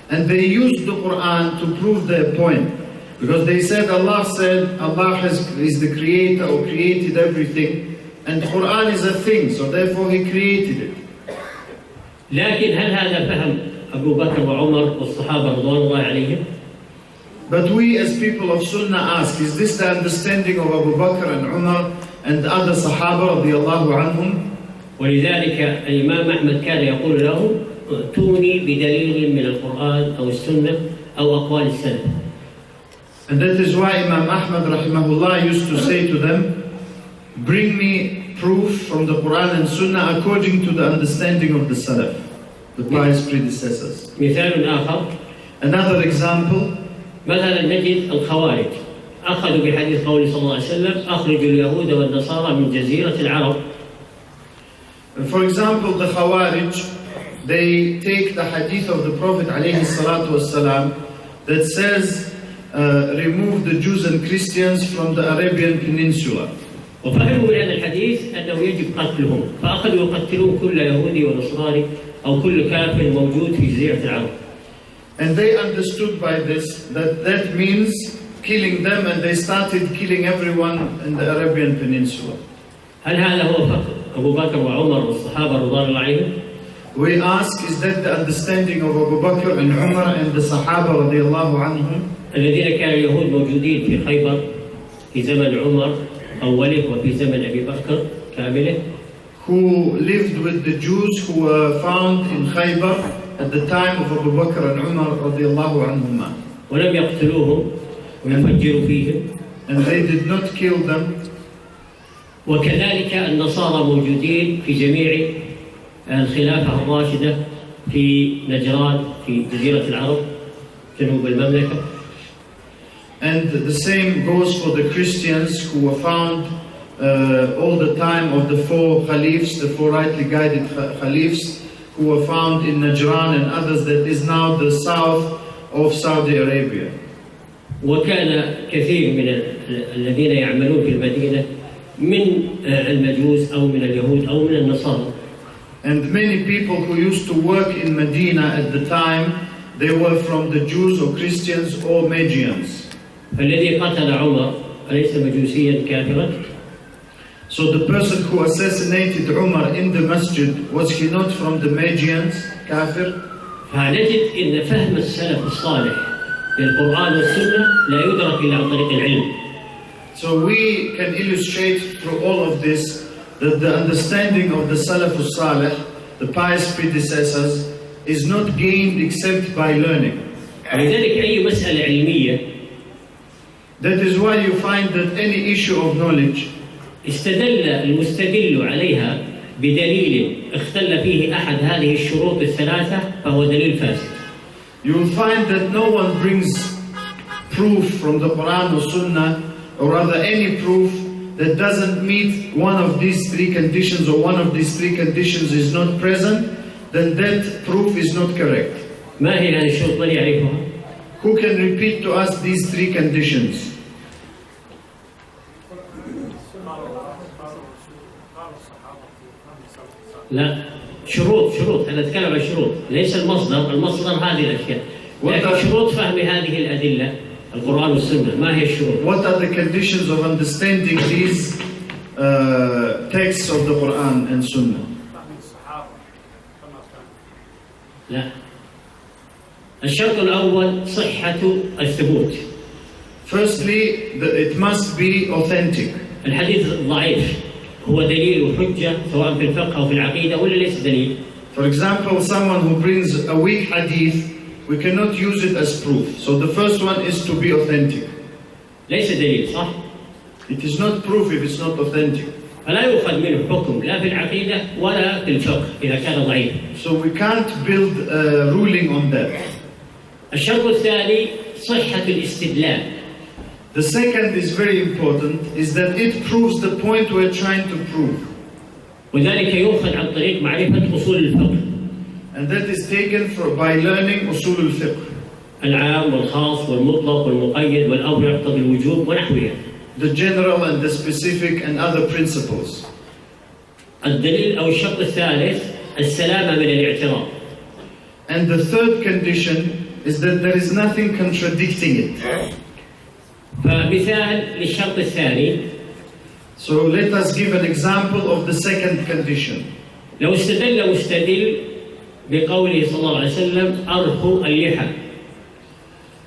And they used the Quran to prove their point. Because they said Allah is the creator or created everything. And the Quran is a thing, so therefore He created it. لكن هل هذا فهم أبو بكر وعمر والصحابة رضوان الله عليهم؟ But we as people of Sunnah ask, is this the understanding of Abu Bakr and Umar and other Sahaba radiallahu anhum? ولذلك الإمام أحمد كان يقول له ائتوني بدليل من القرآن أو السنة أو أقوال السلف. And that is why Imam Ahmad rahimahullah used to say to them, bring me proof from the Quran and Sunnah according to the understanding of the Salaf, the pious predecessors. مثال آخر. Another example. مثلا نجد الخوارج أخذوا بحديث قوله صلى الله عليه وسلم أخرجوا اليهود والنصارى من جزيرة العرب. For example, the Khawarij, they take the hadith of the Prophet alayhi salatu wasalam that says, remove the Jews and Christians from the Arabian Peninsula. وفهموا من هذا الحديث أنه يجب قتلهم، فأخذوا يقتلون كل يهودي ونصراني أو كل كافر موجود في جزيرة العرب. And they understood by this that means killing them, and they started killing everyone in the Arabian Peninsula. هل هذا هو فقه أبو بكر وعمر والصحابة رضوان الله عليهم؟ We ask, is that the understanding of Abu Bakr and Umar and the Sahaba radiallahu anhum? الذين كانوا اليهود موجودين في خيبر في زمن عمر أوله وفي زمن أبي بكر كامله. Who lived with the Jews who were found in Khaybar at the time of Abu Bakr and Umar radiallahu anhuma. ولم يقتلوهم ويفجروا فيهم. And they did not kill them. وكذلك النصارى موجودين في جميع الخلافة الراشدة في نجران في جزيرة العرب جنوب المملكة. And the same goes for the Christians who were found all the time of the four Khalifs, the four rightly guided Khalifs, who were found in Najran and others that is now the south of Saudi Arabia. وكان كثير من الذين يعملون في المدينة من المجوس أو من اليهود أو من النصارى. And many people who used to work in Medina at the time, they were from the Jews or Christians or Magians. فالذي قتل عمر أليس مجوسيا كافرا؟ So the person who assassinated Umar in the masjid, was he not from the Magians, kafir? فنجد إن فهم السلف الصالح للقرآن والسنة لا يدرك إلا عن طريق العلم. So we can illustrate through all of this that the understanding of the Salaf al-Salih, the pious predecessors, is not gained except by learning. ولذلك أي مسألة علمية That is why you find that any issue of knowledge, استدل المستدل عليها بدليل اختل فيه أحد هذه الشروط الثلاثة فهو دليل فاسد. you will find that no one brings proof from the Quran or Sunnah, or rather any proof that doesn't meet one of these three conditions, or one of these three conditions is not present, then that proof is not correct. ما هي هذه الشروط من يعرفها؟ Who can repeat to us these three conditions? لا شروط أنا أتكلم عن شروط ليس المصدر هذه الأشياء لكن شروط فهم هذه الأدلة القرآن والسنة. ما هي الشروط؟ What are the conditions of understanding these texts of the Quran and Sunnah? لا الشرط الأول صحة الثبوت. Firstly, it must be authentic. الحديث ضعيف هو دليل وحجة سواء في الفقه أو في العقيدة ولا ليس دليل. For example, someone who brings a weak hadith, we cannot use it as proof. So the first one is to be authentic. ليس دليل صح؟ It is not proof if it's not authentic. فلا يؤخذ منه حكم لا في العقيدة ولا في الفقه إذا كان ضعيف. So we can't build a ruling on that. الشرط الثاني صحة الاستدلال. The second is very important, is that it proves the point we're trying to prove. وذلك يؤخذ عن طريق معرفة أصول الفقه. And that is taken by learning أصول الفقه. العام والخاص والمطلق والمقيد والأمر يقتضي الوجوب ونحوها. The general and the specific and other principles. الدليل أو الشرط الثالث السلامة من الاعتراض. And the third condition is that there is nothing contradicting it. فمثال للشرط الثاني. So let us give an example of the second condition. لو استدل مستدل بقوله صلى الله عليه وسلم أرخوا اللحى.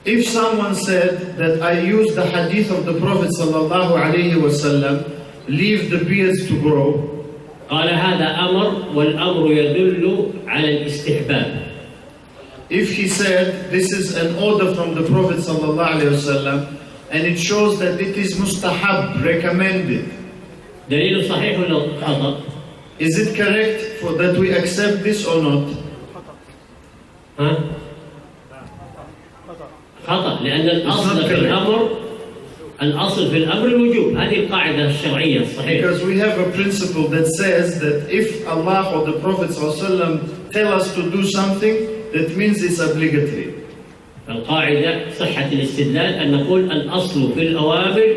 If someone said that I use the hadith of the Prophet sallallahu alaihi wasallam, leave the beards to grow, قال هذا أمر والأمر يدل على الاستحباب. if he said this is an order from the Prophet sallallahu alaihi wasallam and it shows that it is mustahab, recommended, دليل صحيح ولا خطأ؟ is it correct for that we accept this or not? ها؟ خطأ، لأن الأصل في الأمر الوجوب. هذه القاعدة الشرعية الصحيحة. Because we have a principle that says that if Allah or the Prophet ﷺ tell us to do something, that means it's obligatory. القاعدة صحة الاستدلال أن نقول الأصل في الأوامر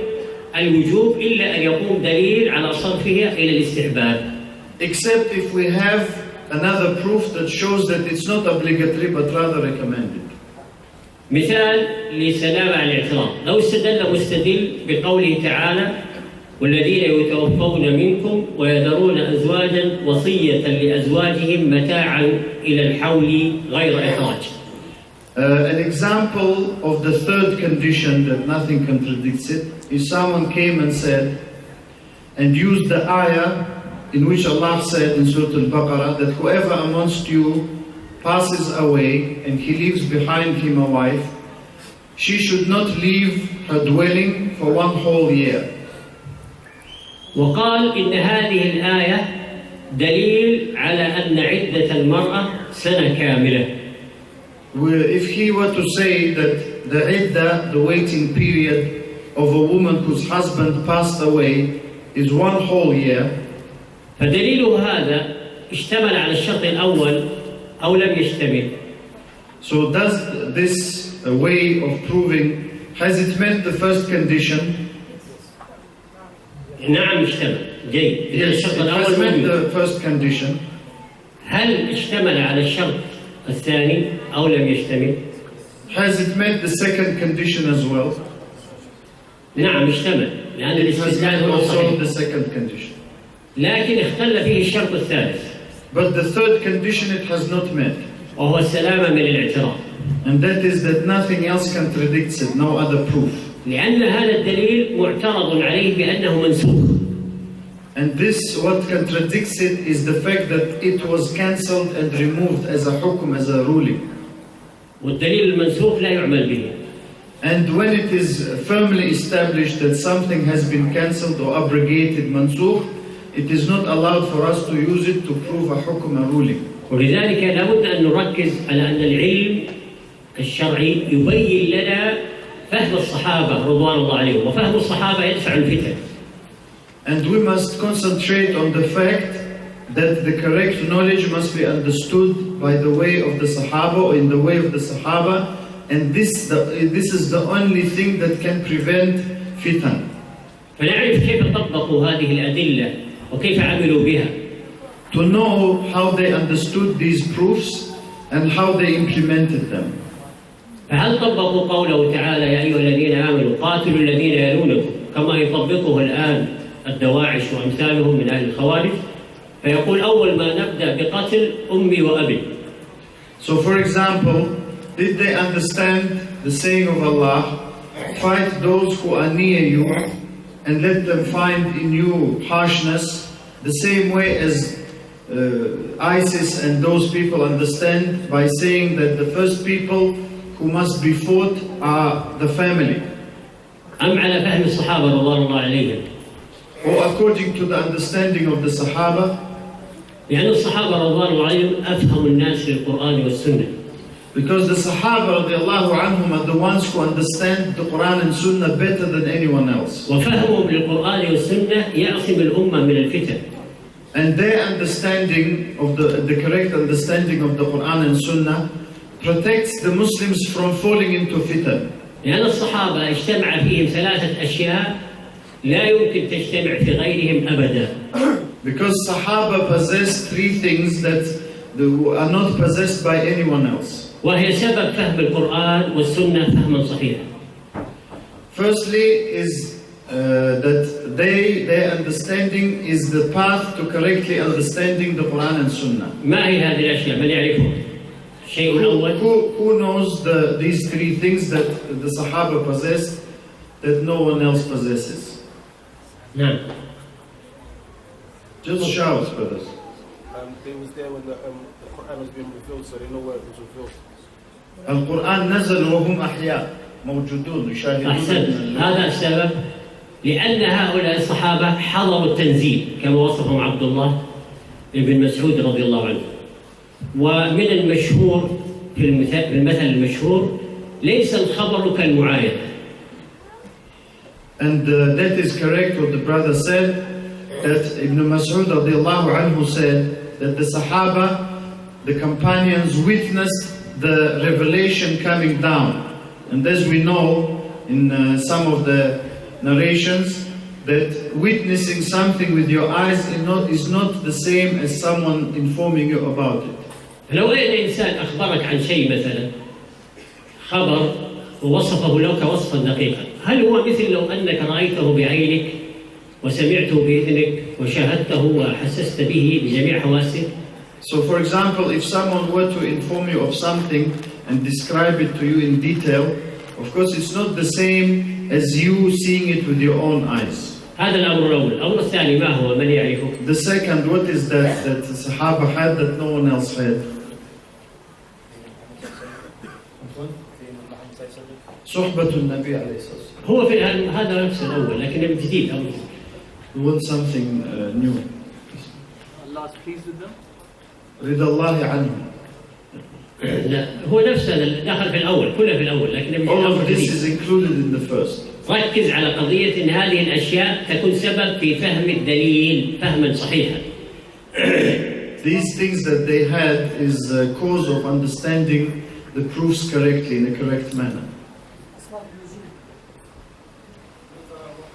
الوجوب إلا أن يقوم دليل على صرفها إلى الاستحباب. Except if we have another proof that shows that it's not obligatory but rather recommended. مثال لسلامة عن الاعتراض، لو استدل مستدل بقوله تعالى والذين يتوفون منكم ويذرون أزواجا وصية لأزواجهم متاعا إلى الحول غير إخراج. An example of the third condition that nothing contradicts it is someone came and said and used the ayah in which Allah said in Surah Al-Baqarah that whoever amongst you passes away and he leaves behind him a wife, she should not leave her dwelling for 1 whole year. وقال إن هذه الآية دليل على أن عدة المرأة سنة كاملة. If he were to say that the iddah, the waiting period of a woman whose husband passed away, is 1 whole year, فدليل هذا اشتمل على الشرط الأول أو لم يشتمل. So does this way of proving, has it met the first condition? نعم اشتمل. جيد. Yes, الشرط it has الأول met the first condition. هل اشتمل على الشرط الثاني أو لم يشتمل؟ Has it met the second condition as well? نعم اشتمل لأن It has met الاستدلال هو also صحيح. the second condition. لكن اختل فيه الشرط الثالث But the third condition it has not met. وهو السلامة من الاعتراض. And that is that nothing else contradicts it, no other proof. لأن هذا الدليل معترض عليه بأنه منسوخ. And this, what contradicts it, is the fact that it was cancelled and removed as a hukum, as a ruling. والدليل المنسوخ لا يعمل به. And when it is firmly established that something has been cancelled or abrogated, mansukh, it is not allowed for us to use it to prove a hukum, a ruling. ولذلك لابد أن نركز على أن العلم الشرعي يبين لنا فهم الصحابة رضوان الله عليهم، وفهم الصحابة يدفع الفتن. And we must concentrate on the fact that the correct knowledge must be understood by the way of the Sahaba or in the way of the Sahaba, and this is the only thing that can prevent fitan. فنعرف كيف طبقوا هذه الأدلة وكيف عملوا بها. To know how they understood these proofs and how they implemented them. فهل طبقوا قوله تعالى يا أيها الذين آمنوا قاتلوا الذين يلونكم كما يطبقه الآن الدواعش وأمثالهم من أهل الخوارج، فيقول أول ما نبدأ بقتل أمي وأبي. So for example, did they understand the saying of Allah, fight those who are near you and let them find in you harshness, the same way as ISIS and those people understand by saying that the first people who must be fought are the family? أم على فهم الصحابة رضوان الله عليهم؟ Or according to the understanding of the Sahaba? لأن الصحابة رضوان الله عليهم أفهم الناس للقرآن والسنة. Because the Sahaba radiallahu anhum are the ones who understand the Quran and Sunnah better than anyone else. وفهمهم للقرآن والسنة يعصم الأمة من الفتن. And their understanding of the correct understanding of the Quran and Sunnah protects the Muslims from falling into fitan. لأن الصحابة اجتمع فيهم 3 أشياء لا يمكن تجتمع في غيرهم أبدا. Because Sahaba possess 3 things that are not possessed by anyone else. وهي سبب فهم القرآن والسنة فهما صحيحا. Firstly is that their understanding is the path to correctly understanding the Quran and Sunnah. ما هي هذه الأشياء؟ من يعرفها؟ الشيء الأول Who knows these three things that the Sahaba possessed that no one else possesses? نعم. Just shout, brothers. They was there when the Quran was being revealed, so they know where it was revealed. القرآن نزل وهم أحياء موجودون يشاهدون. أحسن. هذا السبب لأن هؤلاء الصحابة حضروا التنزيل كما وصفهم عبد الله بن مسعود رضي الله عنه. ومن المشهور في المثل المشهور ليس الخبر كالمعاينة. And that is correct what the brother said, that Ibn Mas'ud radiallahu anhu said that the Sahaba, the companions witnessed the revelation coming down. And as we know in some of the narrations, that witnessing something with your eyes is not the same as someone informing you about it. لو أن إنسان أخبرك عن شيء مثلا خبر ووصفه لك وصفا دقيقا، هل هو مثل لو أنك رأيته بعينك وسمعته بإذنك وشاهدته وحسست به بجميع حواسك؟ So for example, if someone were to inform you of something and describe it to you in detail, of course it's not the same as you seeing it with your own eyes. هذا الأمر الأول. الأمر الثاني ما هو؟ من يعرفه؟ The second, what is that the Sahaba had that no one else had? صحبة النبي عليه الصلاة والسلام. هو في هذا نفس الأول لكن جديد أمر. We want something new. Allah is pleased with them. رضا الله عنهم. لا هو نفس دخل في الأول كله في الأول لكن All of this is included in the first. ركز على قضية أن هذه الأشياء تكون سبب في فهم الدليل فهما صحيحا. These things that they had is a cause of understanding the proofs correctly in a correct manner.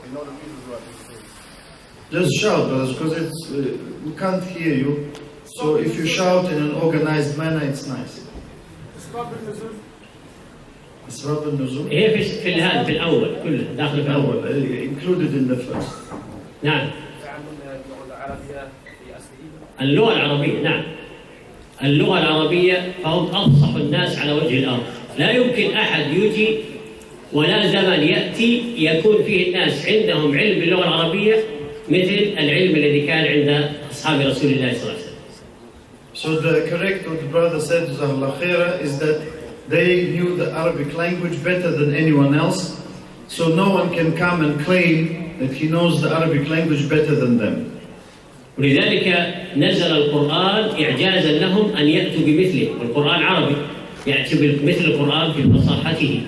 You know the reasons why they say. Just shout, brothers, because it's we can't hear you. So if you shout in an organized manner, it's nice. أسباب النزول. هي في الهاد في الأول كله داخل في الأول. Included in the first. نعم. اللغة العربية نعم. اللغة العربية فهم أفصح الناس على وجه الأرض. لا يمكن أحد يجي ولا زمن يأتي يكون فيه الناس عندهم علم باللغة العربية مثل العلم الذي كان عند أصحاب رسول الله صلى الله عليه وسلم. So the correct what the brother said to Jazakallah khaira is that they knew the Arabic language better than anyone else. So no one can come and claim that he knows the Arabic language better than them. ولذلك نزل القرآن إعجازا لهم أن يأتوا بمثله. والقرآن عربي يأتي بمثل القرآن في فصاحته.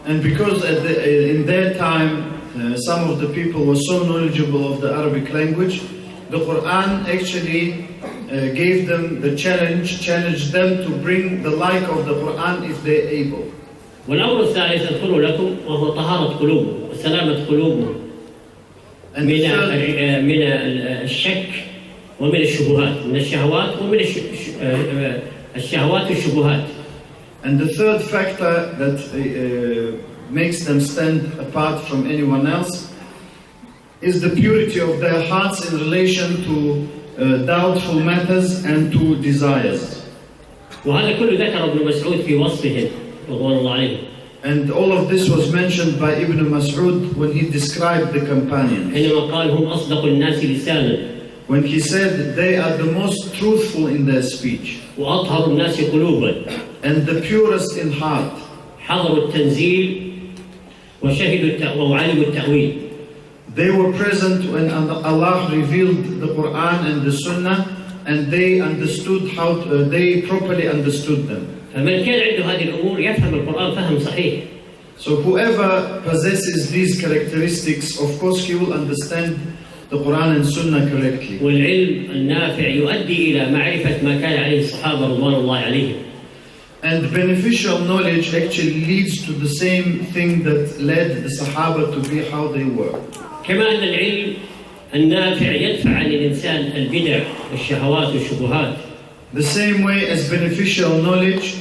And because in their time some of the people were so knowledgeable of the Arabic language, the Quran actually gave them the challenged them to bring the like of the Quran if they're able. والأمر الثالث أذكره لكم وهو طهارة قلوبهم وسلامة قلوبهم من الشك ومن الشبهات من الشهوات ومن الشهوات والشبهات. And the third factor that makes them stand apart from anyone else is the purity of their hearts in relation to doubtful matters and to desires. وهذا كله ذكر ابن مسعود في وصفهم رضوان الله عليهم. And all of this was mentioned by Ibn Mas'ud when he described the companions. حينما قال هم أصدق الناس لسانا. When he said they are the most truthful in their speech. وأطهر الناس قلوبا. And the purest in heart. حضروا التنزيل وشهدوا وعلموا التأويل. They were present when Allah revealed the Quran and the Sunnah, and they understood they properly understood them. فمن كان عنده هذه الأمور يفهم القرآن فهم صحيح. So whoever possesses these characteristics, of course he will understand the Quran and Sunnah correctly. والعلم النافع يؤدي إلى معرفة ما كان عليه الصحابة رضوان الله عليهم. And beneficial knowledge actually leads to the same thing that led the Sahaba to be how they were. كما أن العلم النافع يدفع عن الإنسان البدع والشهوات والشبهات. The same way as beneficial knowledge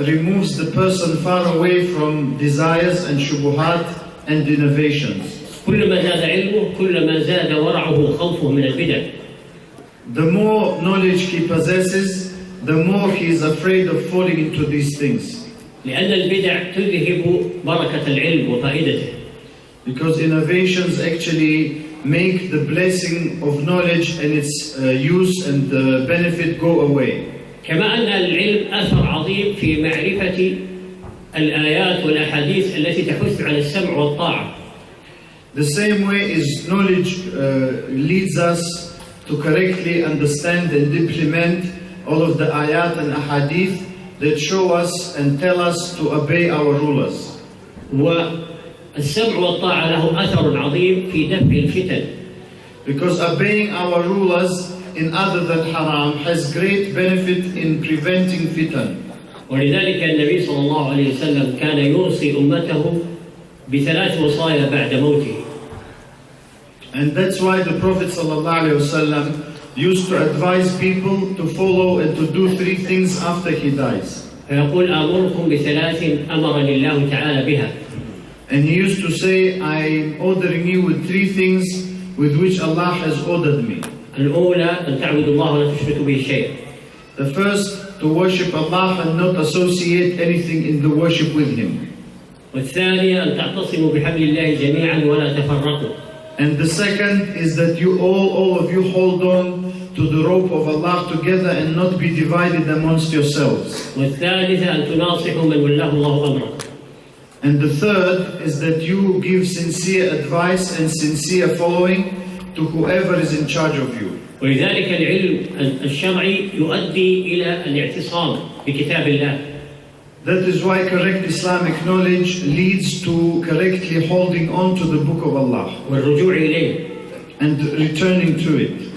removes the person far away from desires and shubuhat and innovations. كلما زاد علمه كلما زاد ورعه وخوفه من البدع. The more knowledge he possesses, the more he is afraid of falling into these things. لأن البدع تذهب بركة العلم وفائدته. Because innovations actually make the blessing of knowledge and its use and benefit go away. كما أن العلم أثر عظيم في معرفة الآيات والأحاديث التي تحث على السمع والطاعة. The same way is knowledge leads us to correctly understand and implement all of the ayat and ahadith that show us and tell us to obey our rulers. والسمع والطاعة له أثر عظيم في دفع الفتن. Because obeying our rulers in other than haram has great benefit in preventing fitan. ولذلك النبي صلى الله عليه وسلم كان يوصي أمته بثلاث وصايا بعد موته. And that's why the Prophet ﷺ used to advise people to follow and to do three things after he dies. فيقول آمركم بثلاث أمرني الله تعالى بها. And he used to say, I'm ordering you with three things with which Allah has ordered me. الأولى أن تعبدوا الله ولا تشركوا به شيئا. The first, to worship Allah and not associate anything in the worship with Him. والثانية أن تعتصموا بحبل الله جميعا ولا تفرقوا. And the second is that you all of you hold on to the rope of Allah together and not be divided amongst yourselves. والثالثة أن تناصحوا من ولاه الله أمره. And the third is that you give sincere advice and sincere following to whoever is in charge of you. ولذلك العلم الشرعي يؤدي إلى الاعتصام بكتاب الله. That is why correct Islamic knowledge leads to correctly holding on to the Book of Allah والرجوع إليه. and returning to it.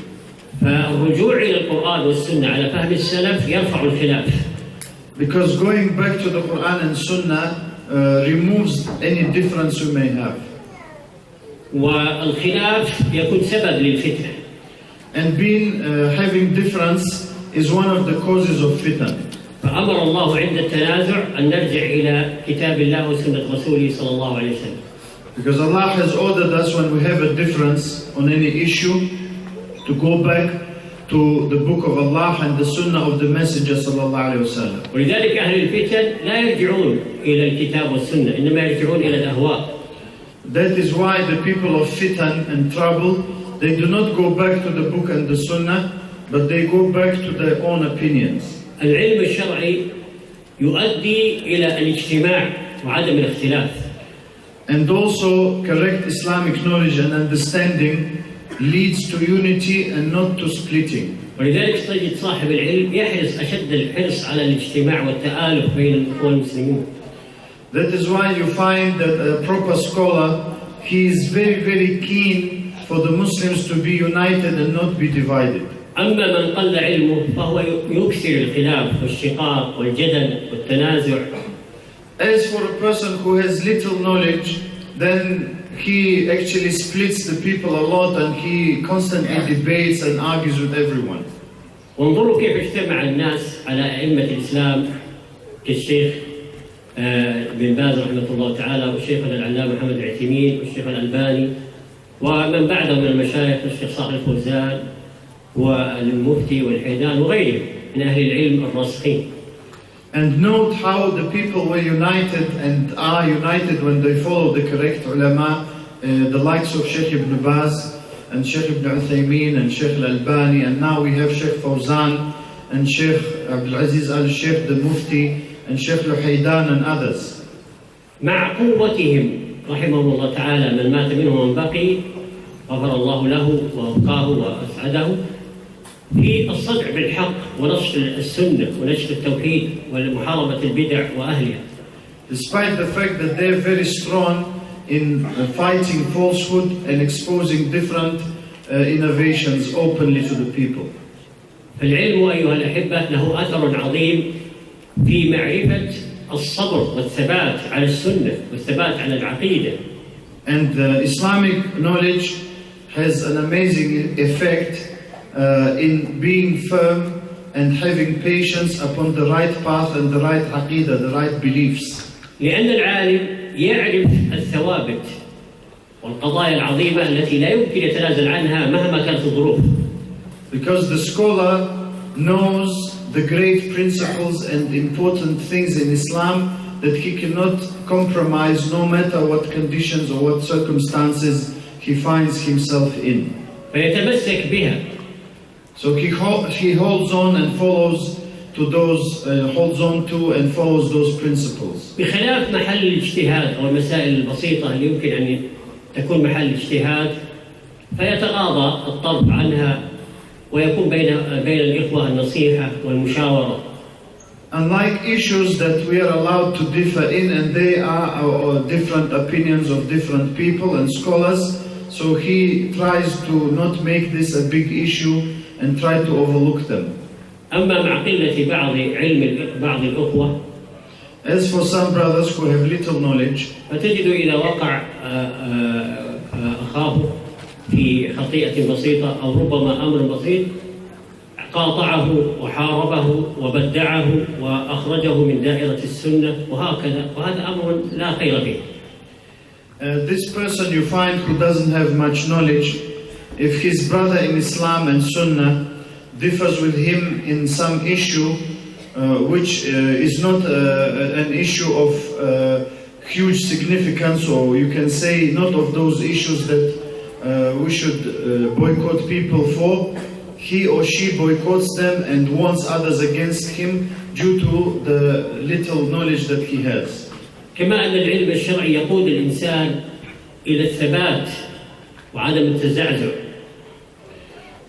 فالرجوع إلى القرآن والسنة على فهم السلف يرفع الخلاف. Because going back to the Quran and Sunnah removes any difference you may have. والخلاف يكون سبب للفتنة. And having difference is one of the causes of fitnah. فأمر الله عند التنازع أن نرجع إلى كتاب الله وسنة رسوله صلى الله عليه وسلم. Because Allah has ordered us when we have a difference on any issue to go back to the book of Allah and the sunnah of the Messenger صلى الله عليه وسلم. ولذلك أهل الفتن لا يرجعون إلى الكتاب والسنة إنما يرجعون إلى الأهواء. That is why the people of fitan and trouble, they do not go back to the book and the sunnah, but they go back to their own opinions. العلم الشرعي يؤدي إلى الاجتماع وعدم الاختلاف. And also correct Islamic knowledge and understanding leads to unity and not to splitting. ولذلك تجد صاحب العلم يحرص أشد الحرص على الاجتماع والتآلف بين الإخوان المسلمين. That is why you find that a proper scholar, he is very, very keen for the Muslims to be united and not be divided. أما من قل علمه فهو يكثر الخلاف والشقاق والجدل والتنازع. As for a person who has little knowledge, then he actually splits the people a lot and he constantly debates and argues with everyone. وانظروا كيف اجتمع الناس على أئمة الإسلام كالشيخ بن باز رحمه الله تعالى والشيخ العلامة محمد العثيمين والشيخ الألباني ومن بعده من المشايخ الشيخ صالح الفوزان والمفتي والحيدان وغيرهم من أهل العلم الراسخين. And note how the people were united and are united when they follow the correct ulama, the likes of Sheikh ibn Baz and Sheikh ibn Uthaymeen and Sheikh al-Albani, and now we have Sheikh Fawzan and Sheikh Abdulaziz al-Sheikh the Mufti and Sheikh al-Haydan and others. مع قوتهم رحمهم الله تعالى من مات منهم ومن بقي غفر الله له وأبقاه وأسعده في الصدع بالحق ونشر السنة ونشر التوحيد ومحاربة البدع وأهلها. Despite the fact that they're very strong in fighting falsehood and exposing different innovations openly to the people. فالعلم أيها الأحبة له أثر عظيم في معرفة الصبر والثبات على السنة والثبات على العقيدة. And Islamic knowledge has an amazing effect in being firm and having patience upon the right path and the right aqidah, the right beliefs. لأن العالم يعرف الثوابت والقضايا العظيمة التي لا يمكن يتنازل عنها مهما كانت الظروف. Because the scholar knows the great principles and important things in Islam that he cannot compromise no matter what conditions or what circumstances he finds himself in. فيتمسك بها. So he holds on and follows to those, holds on to and follows those principles. بخلاف محل الاجتهاد أو المسائل البسيطة اللي يمكن أن تكون محل اجتهاد فيتغاضى الطرف عنها ويكون بين الإخوة النصيحة والمشاورة. Unlike issues that we are allowed to differ in, and they are different opinions of different people and scholars, so he tries to not make this a big issue and try to overlook them. أما مع قلة بعض الأخوة As for some brothers who have little knowledge, فتجد إذا وقع أخاه في خطيئة بسيطة أو ربما أمر بسيط قاطعه وحاربه وبدعه وأخرجه من دائرة السنة وهكذا، وهذا أمر لا خير فيه. This person you find who doesn't have much knowledge, if his brother in Islam and Sunnah differs with him in some issue which is not an issue of huge significance, or you can say not of those issues that we should boycott people for, he or she boycotts them and warns others against him due to the little knowledge that he has. كما أن العلم الشرعي يقود الإنسان إلى الثبات وعدم التزعزع.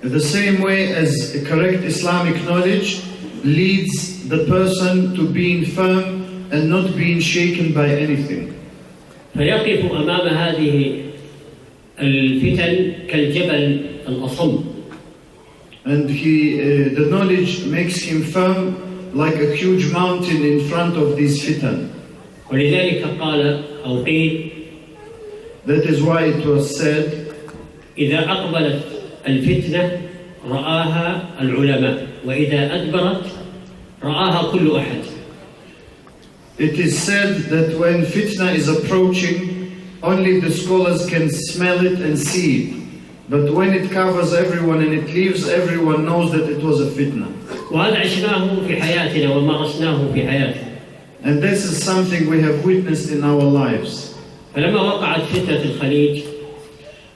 The same way as correct Islamic knowledge leads the person to being firm and not being shaken by anything. فيقف أمام هذه الفتن كالجبل الأصم. And the knowledge makes him firm like a huge mountain in front of these fitan. ولذلك قال أو قيل That is why it was said, إذا أقبلت الفتنة رآها العلماء وإذا أدبرت رآها كل أحد. It is said that when fitna is approaching, only the scholars can smell it and see it. But when it covers everyone and it leaves, everyone knows that it was a fitna. وهذا عشناه في حياتنا ومارسناه في حياتنا. And this is something we have witnessed in our lives. فلما وقعت فتنة الخليج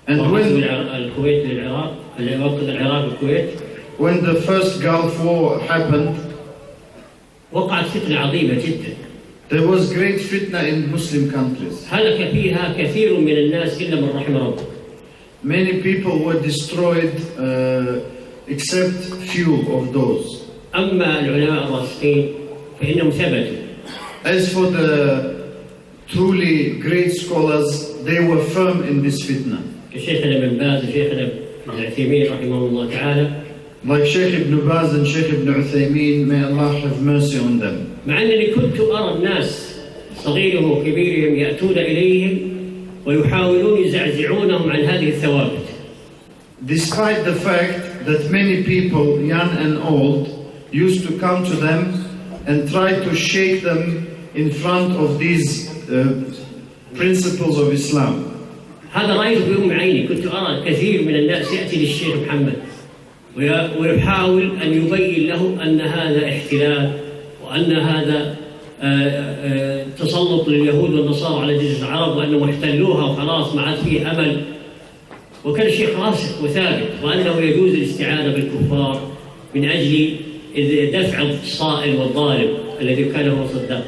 الكويت للعراق وقت العراق والكويت, when the first Gulf War happened, وقعت فتنة عظيمة جدا. There was great fitna in Muslim countries. هلك فيها كثير من الناس إلا من رحم ربه. Many people were destroyed except few of those. أما العلماء الراسخين فإنهم ثبتوا. As for the truly great scholars, they were firm in this fitna. كشيخنا ابن باز وشيخنا ابن عثيمين رحمه الله تعالى. Like Sheikh Ibn Baz and Sheikh Ibn Uthaymeen, may Allah have mercy on them. مع أنني كنت أرى الناس صغيرهم وكبيرهم يأتون إليهم ويحاولون يزعزعونهم عن هذه الثوابت. Despite the fact that many people, young and old, used to come to them and try to shake them in front of these principles of Islam. هذا رأيته بأم عيني، كنت أرى كثير من الناس يأتي للشيخ محمد ويحاول أن يبين له أن هذا احتلال وأن هذا تسلط لليهود والنصارى على جزيرة العرب وأنهم احتلوها وخلاص ما عاد فيه أمل. وكان الشيخ راسخ وثابت وأنه يجوز الاستعانة بالكفار من أجل دفع الصائل والظالم الذي كان هو صدام.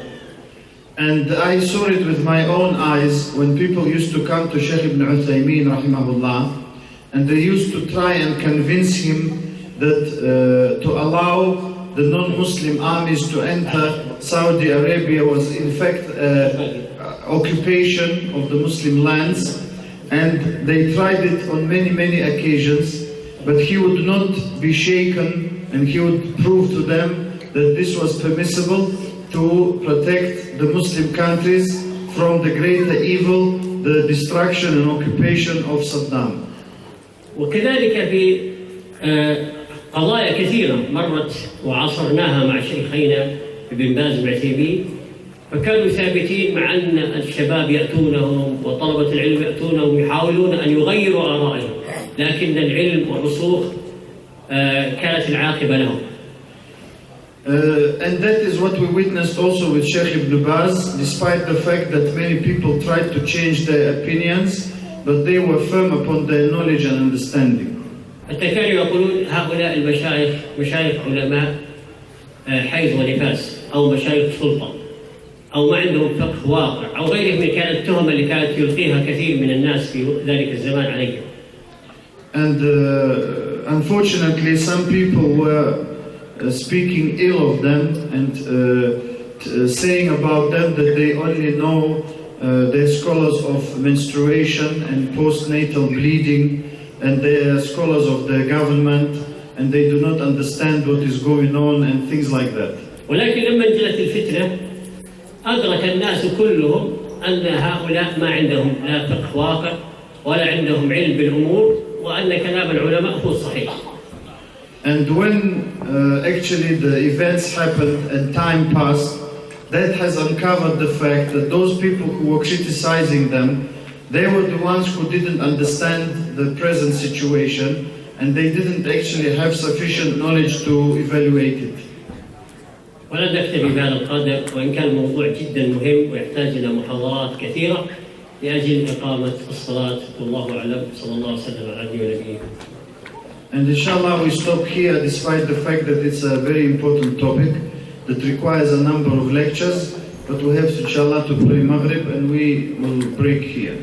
And I saw it with my own eyes when people used to come to Sheikh Ibn Uthaymeen rahimahullah, and they used to try and convince him that to allow the non-Muslim armies to enter Saudi Arabia was in fact occupation of the Muslim lands, and they tried it on many occasions, but he would not be shaken and he would prove to them that this was permissible to protect the Muslim countries from the greater evil, the destruction and occupation of Saddam. وكذلك في قضايا كثيرة مرت وعاصرناها مع شيخينا ابن باز وعثيمين، فكانوا ثابتين مع أن الشباب يأتونهم وطلبة العلم يأتونهم يحاولون أن يغيروا آرائهم، لكن العلم والرسوخ كانت العاقبة لهم. And that is what we witnessed also with Sheikh Ibn Baz, despite the fact that many people tried to change their opinions, but they were firm upon their knowledge and understanding. حتى كانوا يقولون هؤلاء المشايخ مشايخ علماء حيض ونفاس أو مشايخ سلطة أو ما عندهم فقه واقع أو غيره من كانت التهم اللي كانت يلقيها كثير من الناس في ذلك الزمان عليهم. And unfortunately, some people were speaking ill of them and saying about them that they only know they're scholars of menstruation and postnatal bleeding, and they are scholars of the government, and they do not understand what is going on and things like that. ولكن لما نزلت الفتنة أدرك الناس كلهم أن هؤلاء ما عندهم لا فقه واقع ولا عندهم علم بالأمور وأن كلام العلماء هو الصحيح. And when actually the events happened and time passed, that has uncovered the fact that those people who were criticizing them, they were the ones who didn't understand the present situation, and they didn't actually have sufficient knowledge to evaluate it. ولن نكتفي بهذا القدر وإن كان الموضوع جدا مهم ويحتاج إلى محاضرات كثيرة لأجل إقامة الصلاة والله أعلم صلى الله عليه وسلم على نبيه. And inshallah we stop here despite the fact that it's a very important topic that requires a number of lectures, but we have inshallah to pray Maghrib and we will break here.